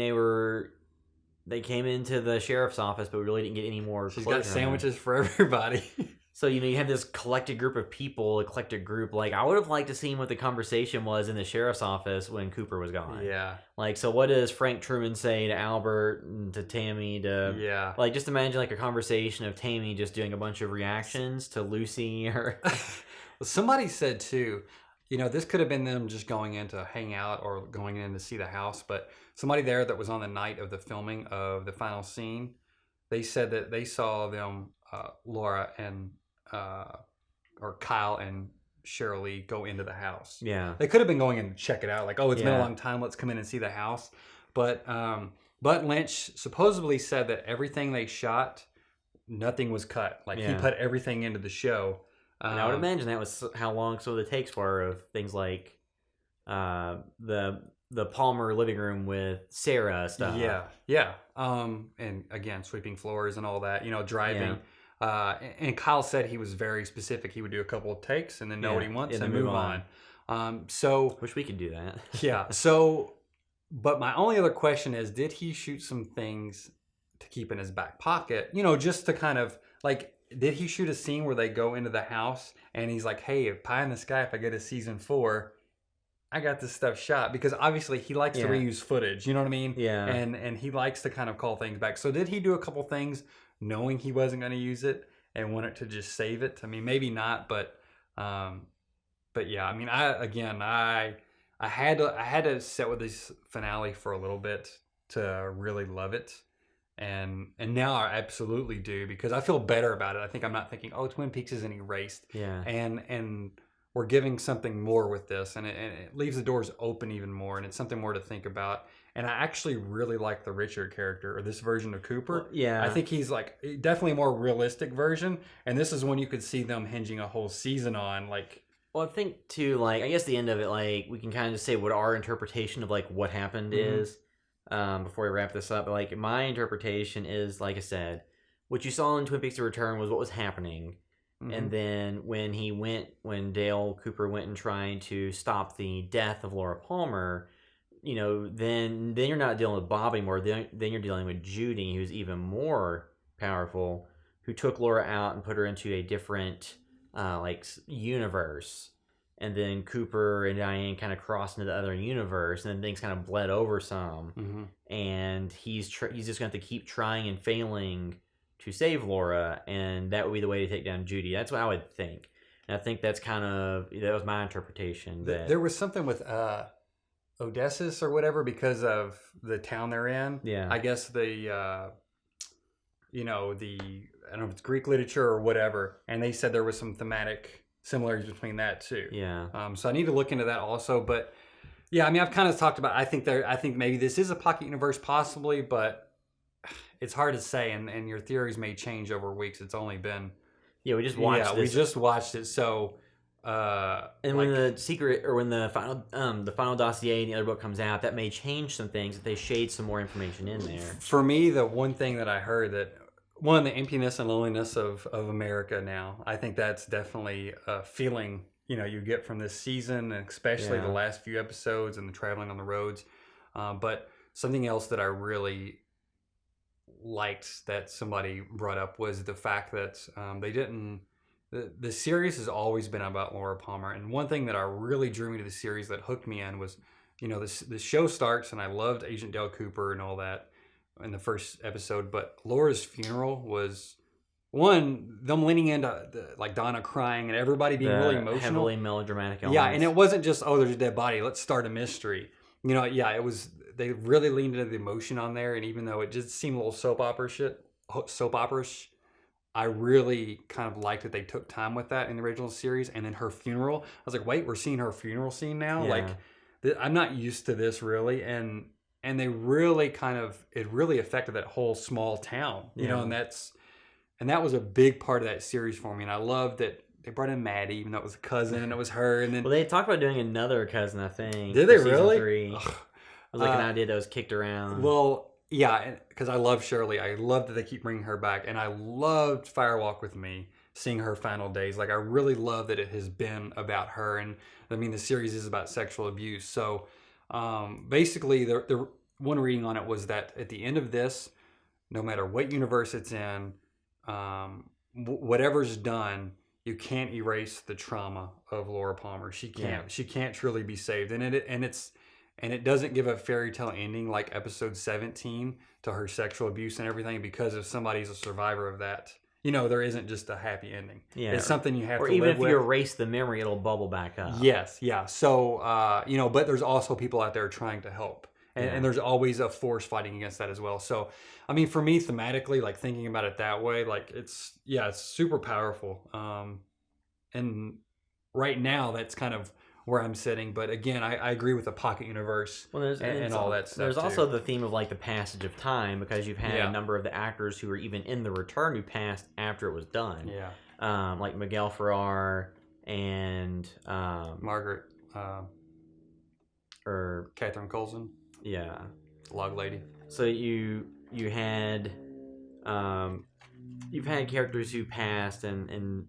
S1: they came into the sheriff's office, but we really didn't get any more.
S2: She's got sandwiches for everybody.
S1: So, you have this collected group of people, Like, I would have liked to see what the conversation was in the sheriff's office when Cooper was gone.
S2: Yeah.
S1: Like, so what does Frank Truman say to Albert and to Tammy
S2: Yeah.
S1: Like, just imagine, like, a conversation of Tammy just doing a bunch of reactions to Lucy or...
S2: Well, somebody said, too, this could have been them just going in to hang out or going in to see the house, but somebody there that was on the night of the filming of the final scene, they said that they saw them, Laura and... or Kyle and Cheryl Lee go into the house.
S1: Yeah.
S2: They could have been going in to check it out. Like, it's been a long time. Let's come in and see the house. But Lynch supposedly said that everything they shot, nothing was cut. Like, he put everything into the show.
S1: And I would imagine that was how long some of the takes were of things like the Palmer living room with Sarah stuff.
S2: Yeah. And again, sweeping floors and all that, driving. Yeah. And Kyle said he was very specific. He would do a couple of takes and then know what he wants and move on. So
S1: wish we could do that.
S2: Yeah. So, but my only other question is, did he shoot some things to keep in his back pocket? Just to kind of like, did he shoot a scene where they go into the house and he's like, "Hey, pie in the sky, if I get a season 4, I got this stuff shot," because obviously he likes to reuse footage. You know what I mean?
S1: Yeah.
S2: And he likes to kind of call things back. So did he do a couple things knowing he wasn't going to use it and wanted to just save it? I mean, maybe not, but yeah. I mean, I had to sit with this finale for a little bit to really love it, and now I absolutely do, because I feel better about it. I think I'm not thinking, oh, Twin Peaks isn't erased.
S1: Yeah.
S2: And we're giving something more with this, and it leaves the doors open even more, and it's something more to think about. And I actually really like the Richard character, or this version of Cooper.
S1: Well, yeah.
S2: I think he's like definitely a more realistic version. And this is one you could see them hinging a whole season on. Like,
S1: well, I think too, like, I guess the end of it, like, we can kind of just say what our interpretation of like what happened is before we wrap this up. But like, my interpretation is, like I said, what you saw in Twin Peaks: The Return was what was happening. And then when Dale Cooper went and tried to stop the death of Laura Palmer, then you're not dealing with Bob anymore. Then you're dealing with Judy, who's even more powerful, who took Laura out and put her into a different universe. And then Cooper and Diane kind of crossed into the other universe, and then things kind of bled over some. And he's just going to have to keep trying and failing to save Laura, and that would be the way to take down Judy. That's what I would think. And I think that was my interpretation.
S2: There was something with Odysseus or whatever, because of the town they're in.
S1: Yeah.
S2: I guess the I don't know if it's Greek literature or whatever, and they said there was some thematic similarities between that too.
S1: Yeah.
S2: So I need to look into that also. But yeah, I mean, I've kind of talked about, I think maybe this is a pocket universe possibly, but it's hard to say, and your theories may change over weeks. It's only been
S1: we just watched this.
S2: We just watched it. So
S1: when the secret, or when the final dossier and the other book comes out, that may change some things if they shade some more information in there.
S2: For me, the one thing that I heard, that one, the emptiness and loneliness of America now, I think that's definitely a feeling you get from this season, and especially the last few episodes and the traveling on the roads. But something else that I really liked that somebody brought up was the fact that they didn't. The series has always been about Laura Palmer, and one thing that really drew me to the series, that hooked me in, was the show starts, and I loved Agent Dale Cooper and all that in the first episode, but Laura's funeral was one, them leaning into like Donna crying and everybody being really
S1: The
S2: emotional.
S1: heavily melodramatic
S2: Yeah,
S1: elements.
S2: and it wasn't just, oh, there's a dead body, let's start a mystery. Yeah, it was, they really leaned into the emotion on there, and even though it just seemed a little soap opera-ish, I really kind of liked that they took time with that in the original series. And then her funeral, I was like, wait, we're seeing her funeral scene now?
S1: Yeah.
S2: Like, I'm not used to this really. And they really it really affected that whole small town,
S1: Yeah.
S2: and that was a big part of that series for me. And I loved that they brought in Maddie, even though it was a cousin and it was her. And then
S1: Well, they talked about doing another cousin, I think.
S2: did they
S1: for season
S2: really?
S1: 3. It was like an idea that was kicked around.
S2: Well, yeah, because I love Shirley. I love that they keep bringing her back, and I loved Firewalk with Me, seeing her final days. Like, I really love that it has been about her, and I mean, the series is about sexual abuse. So, basically, the one reading on it was that at the end of this, no matter what universe it's in, whatever's done, you can't erase the trauma of Laura Palmer. She can't.
S1: Yeah.
S2: She can't truly be saved, and it doesn't give a fairy tale ending like episode 17 to her sexual abuse and everything, because if somebody's a survivor of that, there isn't just a happy ending.
S1: Yeah.
S2: It's something you have to live with.
S1: Or even if you erase the memory, it'll bubble back up.
S2: Yes, yeah. So, but there's also people out there trying to help. And there's always a force fighting against that as well. So, I mean, for me, thematically, like thinking about it that way, like it's super powerful. And right now, that's kind of where I'm sitting. But again, I agree with the pocket universe and all that stuff.
S1: There's also the theme of like the passage of time, because you've had a number of the actors who were even in the return who passed after it was done.
S2: Yeah.
S1: Like Miguel Ferrer and
S2: Margaret
S1: or
S2: Catherine Coulson.
S1: Yeah.
S2: Log Lady.
S1: So you've had characters who passed and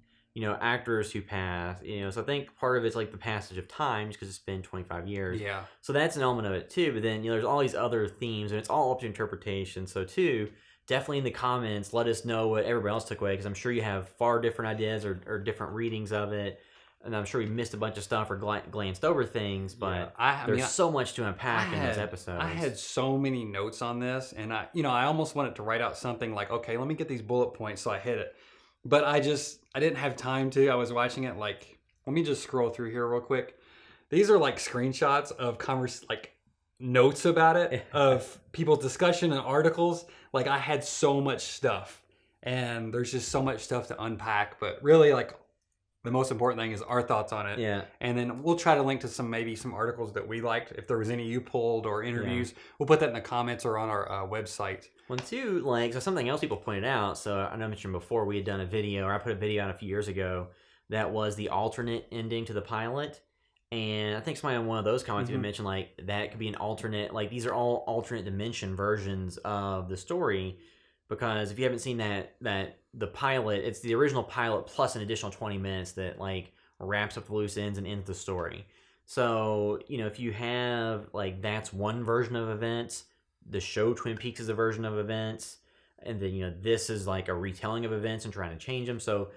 S1: actors who passed, so I think part of it's like the passage of time, because it's been 25 years.
S2: Yeah.
S1: So that's an element of it too. But then there's all these other themes, and it's all up to interpretation. So too, definitely in the comments, let us know what everybody else took away, because I'm sure you have far different ideas or different readings of it. And I'm sure we missed a bunch of stuff or glanced over things, but there's so much to unpack in those episodes.
S2: I had so many notes on this, and I almost wanted to write out something like, okay, let me get these bullet points so I hit it. But I didn't have time to. I was watching it like, let me just scroll through here real quick. These are like screenshots of notes about it, of people's discussion and articles. Like, I had so much stuff, and there's just so much stuff to unpack. But really, like, the most important thing is our thoughts on it.
S1: Yeah.
S2: And then we'll try to link to some articles that we liked. If there was any you pulled or interviews, we'll put that in the comments or on our website.
S1: Well, too, so something else people pointed out. So I know I mentioned before, we had done a video, or I put a video out a few years ago, that was the alternate ending to the pilot. And I think somebody on one of those comments even mentioned like that could be an alternate, like these are all alternate dimension versions of the story. Because if you haven't seen that the pilot, it's the original pilot plus an additional 20 minutes that like wraps up the loose ends and ends the story. So, if you have like that's one version of events, the show Twin Peaks is a version of events, and then this is like a retelling of events and trying to change them. So,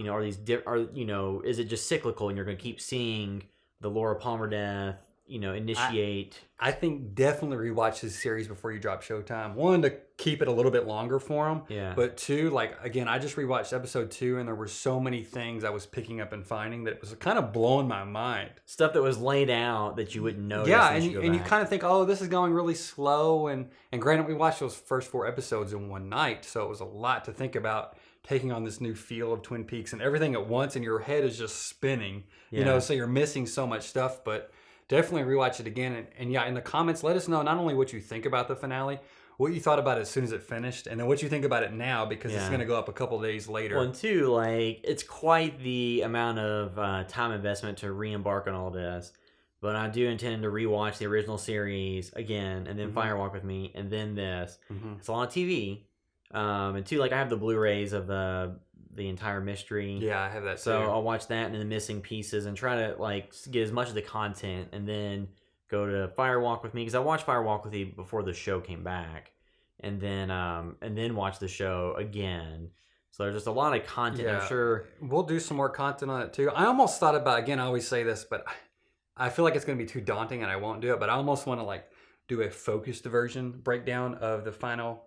S1: are these is it just cyclical and you're going to keep seeing the Laura Palmer death, initiate?
S2: I think definitely rewatch this series before you drop Showtime. One, to keep it a little bit longer for them.
S1: Yeah.
S2: But two, like, again, I just rewatched episode 2, and there were so many things I was picking up and finding that it was kind of blowing my mind.
S1: Stuff that was laid out that you wouldn't notice.
S2: Yeah, and you kind of think, oh, this is going really slow. And granted, we watched those first 4 episodes in one night, so it was a lot to think about, taking on this new feel of Twin Peaks and everything at once, and your head is just spinning. So you're missing so much stuff, but definitely rewatch it again. And in the comments, let us know not only what you think about the finale, what you thought about it as soon as it finished, and then what you think about it now, because it's going to go up a couple of days later.
S1: Well, and two, like, it's quite the amount of time investment to re-embark on all this. But I do intend to rewatch the original series again, and then Firewalk with Me, and then this. It's a lot of TV. And two, like, I have the Blu-rays of the entire mystery.
S2: Yeah, I have that
S1: so
S2: too.
S1: I'll watch that and then the missing pieces and try to like get as much of the content, and then go to Firewalk with Me, because I watched Firewalk with You before the show came back, and then watch the show again. So there's just a lot of content. I'm sure
S2: we'll do some more content on it too. I almost thought about, again, I always say this, but I feel like it's going to be too daunting and I won't do it. But I almost want to like do a focused version breakdown of the final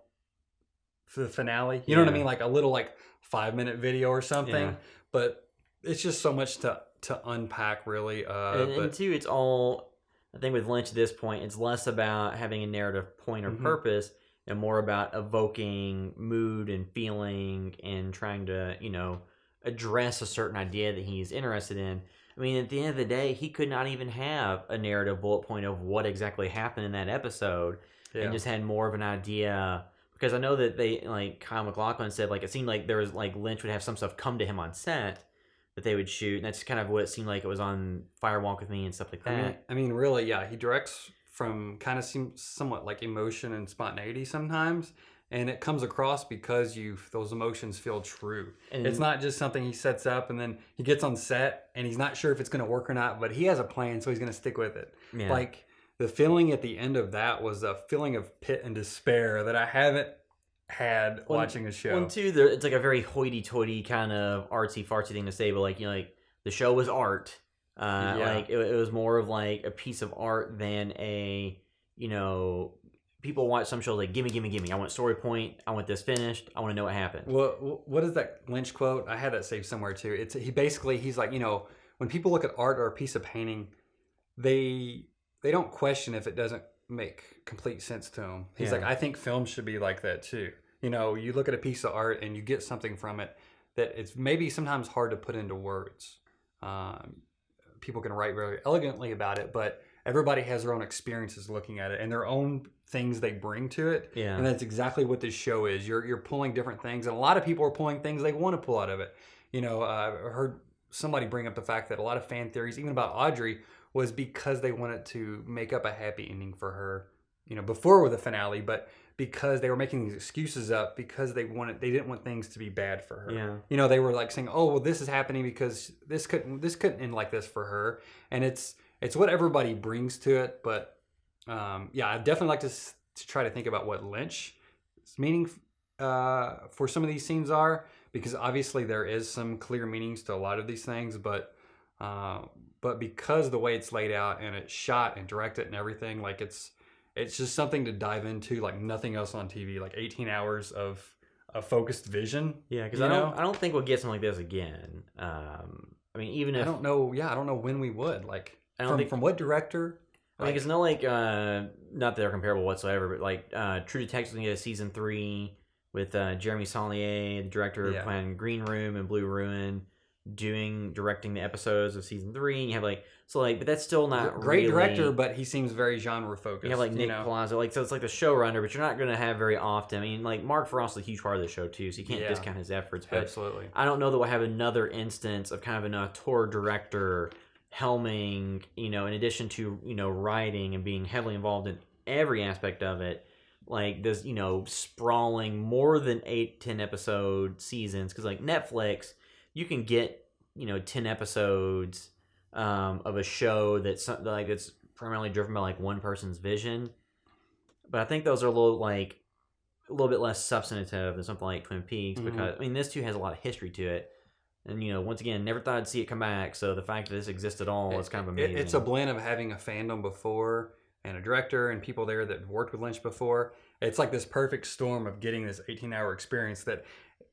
S2: for the finale. You know what I mean? Like a little like 5-minute video or something.
S1: Yeah.
S2: But it's just so much to unpack, really.
S1: And two, it's all, I think with Lynch at this point, it's less about having a narrative point or purpose and more about evoking mood and feeling and trying to, address a certain idea that he's interested in. I mean, at the end of the day, he could not even have a narrative bullet point of what exactly happened in that episode, and just had more of an idea. Because I know that they, like Kyle MacLachlan said, like it seemed like there was like Lynch would have some stuff come to him on set that they would shoot, and that's kind of what it seemed like it was on Fire Walk with Me and stuff like that.
S2: I mean, really, yeah, he directs from kind of somewhat like emotion and spontaneity sometimes. And it comes across because those emotions feel true. And it's not just something he sets up and then he gets on set and he's not sure if it's going to work or not, but he has a plan, so he's going to stick with it.
S1: Yeah.
S2: Like the feeling at the end of that was a feeling of pit and despair that I haven't had watching a show.
S1: One, two, it's like a very hoity-toity kind of artsy-fartsy thing to say, but like the show was art. Like it was more of like a piece of art than a people watch some shows like, gimme. I want story point. I want this finished. I want to know what happened.
S2: Well, what is that Lynch quote? I had that saved somewhere too. He's like, when people look at art or a piece of painting, they don't question if it doesn't make complete sense to them. He's like, I think film should be like that too. You look at a piece of art and you get something from it that it's maybe sometimes hard to put into words. People can write very elegantly about it, but everybody has their own experiences looking at it and their own things they bring to it.
S1: Yeah.
S2: And that's exactly what this show is. You're pulling different things, and a lot of people are pulling things they want to pull out of it. I heard somebody bring up the fact that a lot of fan theories, even about Audrey, was because they wanted to make up a happy ending for her, before with the finale, but because they were making these excuses up because they didn't want things to be bad for her.
S1: Yeah.
S2: They were like saying, oh, well, this is happening because this couldn't end like this for her. And it's what everybody brings to it, but I'd definitely like to try to think about what Lynch's meaning for some of these scenes are, because obviously there is some clear meanings to a lot of these things, but because the way it's laid out and it's shot and directed and everything, like it's just something to dive into like nothing else on TV, like 18 hours of focused vision.
S1: Yeah, because I don't think we'll get something like this again. I mean, even if
S2: I don't know when we would like. From what director?
S1: I mean, it's not like not that they're comparable whatsoever, but like True Detective's gonna get a season 3 with Jeremy Saulnier, the director of playing Green Room and Blue Ruin, directing the episodes of season 3. And you have but that's still not
S2: great
S1: really,
S2: director, but he seems very genre focused.
S1: You have like Nick Palazzo, so it's like the showrunner, but you're not gonna have very often. I mean, like Mark Frost is a huge part of the show too, so you can't discount his efforts. But
S2: absolutely,
S1: I don't know that we'll have another instance of kind of an auteur director helming, in addition to, writing and being heavily involved in every aspect of it, like this, sprawling more than 8-10 episode seasons. Because like Netflix, you can get, 10 episodes of a show that's primarily driven by like one person's vision. But I think those are a little bit less substantive than something like Twin Peaks, because I mean this too has a lot of history to it. And, once again, never thought I'd see it come back. So the fact that this exists at all is kind of amazing.
S2: It's a blend of having a fandom before and a director and people there that worked with Lynch before. It's like this perfect storm of getting this 18-hour experience that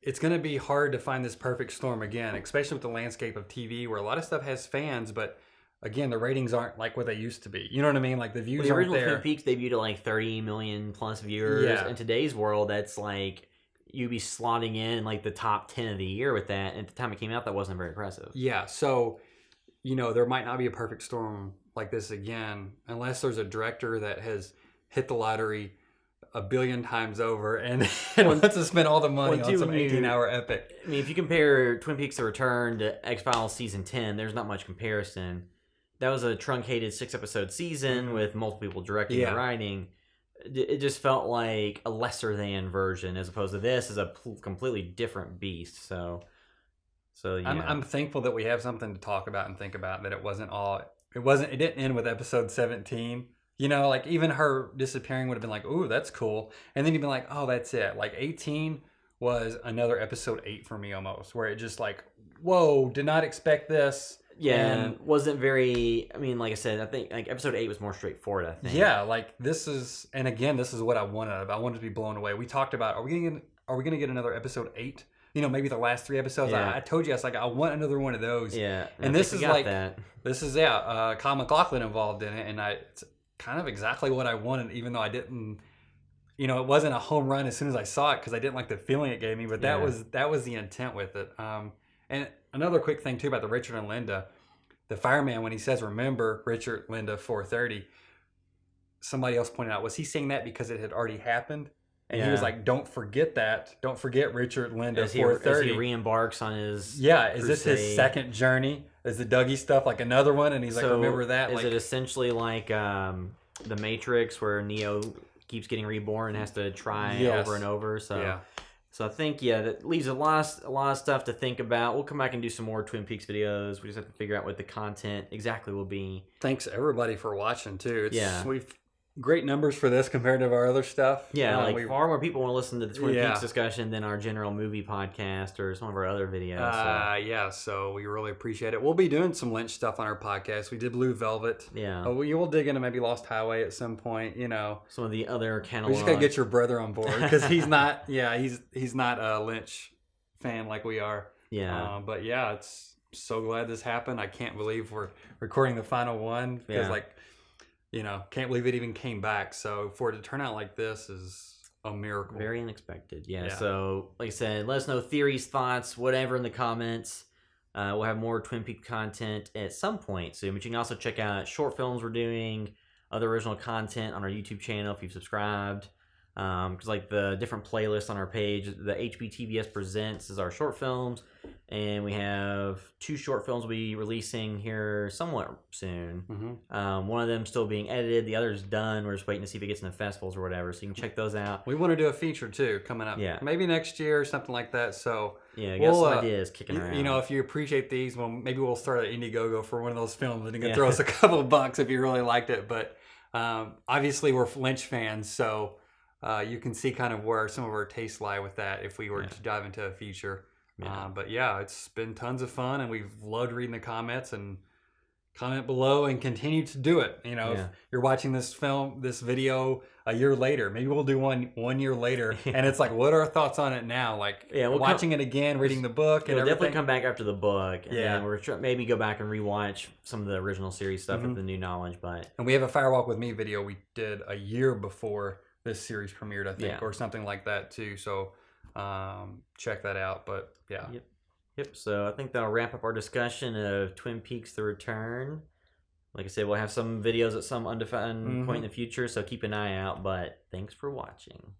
S2: it's going to be hard to find this perfect storm again, especially with the landscape of TV where a lot of stuff has fans, but again, the ratings aren't like what they used to be. You know what I mean? Like the views
S1: the
S2: aren't there.
S1: original Twin Peaks debuted at like 30 million plus viewers.
S2: Yeah.
S1: In today's world, that's like you'd be slotting in like the top 10 of the year with that. And at the time it came out, that wasn't very impressive.
S2: Yeah. So, there might not be a perfect storm like this again, unless there's a director that has hit the lottery a billion times over and wants to spend all the money on some 18-hour epic.
S1: I mean, if you compare Twin Peaks: The Return to X-Files season 10, there's not much comparison. That was a truncated 6-episode season with multiple people directing and writing. It just felt like a lesser than version, as opposed to this is a completely different beast. So yeah.
S2: I'm thankful that we have something to talk about and think about. That it didn't end with episode 17. Like even her disappearing would have been like, ooh, that's cool. And then you'd be like, oh, that's it. Like 18 was another episode 8 for me almost, where it just like, whoa, did not expect this.
S1: Yeah, and wasn't very. I mean, like I said, I think like episode 8 was more straightforward. I think.
S2: Yeah, like this is what I wanted. I wanted to be blown away. We talked about are we are we going to get another episode 8? You know, maybe the last 3 episodes.
S1: Yeah.
S2: I told you, I was like, I want another one of those.
S1: Yeah,
S2: And
S1: I
S2: this
S1: think
S2: is
S1: we got
S2: like,
S1: that.
S2: this is, Kyle MacLachlan involved in it. And it's kind of exactly what I wanted, even though I didn't, you know, it wasn't a home run as soon as I saw it because I didn't like the feeling it gave me. But that was the intent with it. And another quick thing too about the Richard and Linda, the fireman, when he says, remember Richard, Linda, 4:30, somebody else pointed out, was he saying that because it had already happened? And he was like, don't forget that. Don't forget Richard, Linda, 4:30.
S1: As he re-embarks on his
S2: is this his
S1: crusade.
S2: second journey? Is the Dougie stuff like another one? And he's like, remember that?
S1: Is
S2: like,
S1: it essentially like the Matrix where Neo keeps getting reborn and has to try over and over? So I think that leaves a lot of stuff to think about. We'll come back and do some more Twin Peaks videos. We just have to figure out what the content exactly will be.
S2: Thanks everybody for watching too. We've great numbers for this compared to our other stuff.
S1: Far more people want to listen to the Twin Peaks discussion than our general movie podcast or some of our other videos.
S2: So we really appreciate it. We'll be doing some Lynch stuff on our podcast. We did Blue Velvet. We will dig into maybe Lost Highway at some point. You know,
S1: some of the other catalog.
S2: We just gotta get your brother on board because he's not. He's not a Lynch fan like we are. But it's so glad this happened. I can't believe we're recording the final one because can't believe it even came back. So for it to turn out like this is a miracle.
S1: Very unexpected. So like I said, let us know theories, thoughts, whatever in the comments. We'll have more Twin Peaks content at some point soon, but you can also check out short films we're doing, other original content on our YouTube channel if you've subscribed. Because like the different playlists on our page, the HBTVS Presents is our short films, and we have 2 short films we'll be releasing here somewhat soon. One of them still being edited, the other's done. We're just waiting to see if it gets into festivals or whatever, so you can check those out.
S2: We want to do a feature too coming up, maybe next year or something like that. So
S1: we got some ideas kicking around.
S2: You know, if you appreciate these, well, maybe we'll start an Indiegogo for one of those films, and you can throw us a couple of bucks if you really liked it. But obviously, we're Lynch fans, so. You can see kind of where some of our tastes lie with that if we were to dive into a feature. But it's been tons of fun, and we've loved reading the comments, and comment below and continue to do it. You know, if you're watching this video a year later, maybe we'll do one year later, and it's like, what are our thoughts on it now? Like, we'll watching it again, reading the book, and everything.
S1: Definitely come back after the book, and then we're maybe go back and rewatch some of the original series stuff with the new knowledge. And
S2: we have a Firewalk with Me video we did a year before this series premiered, I think, or something like that too. So check that out. But
S1: Yep. So I think that'll wrap up our discussion of Twin Peaks: The Return. Like I said, we'll have some videos at some undefined point in the future, so keep an eye out. But thanks for watching.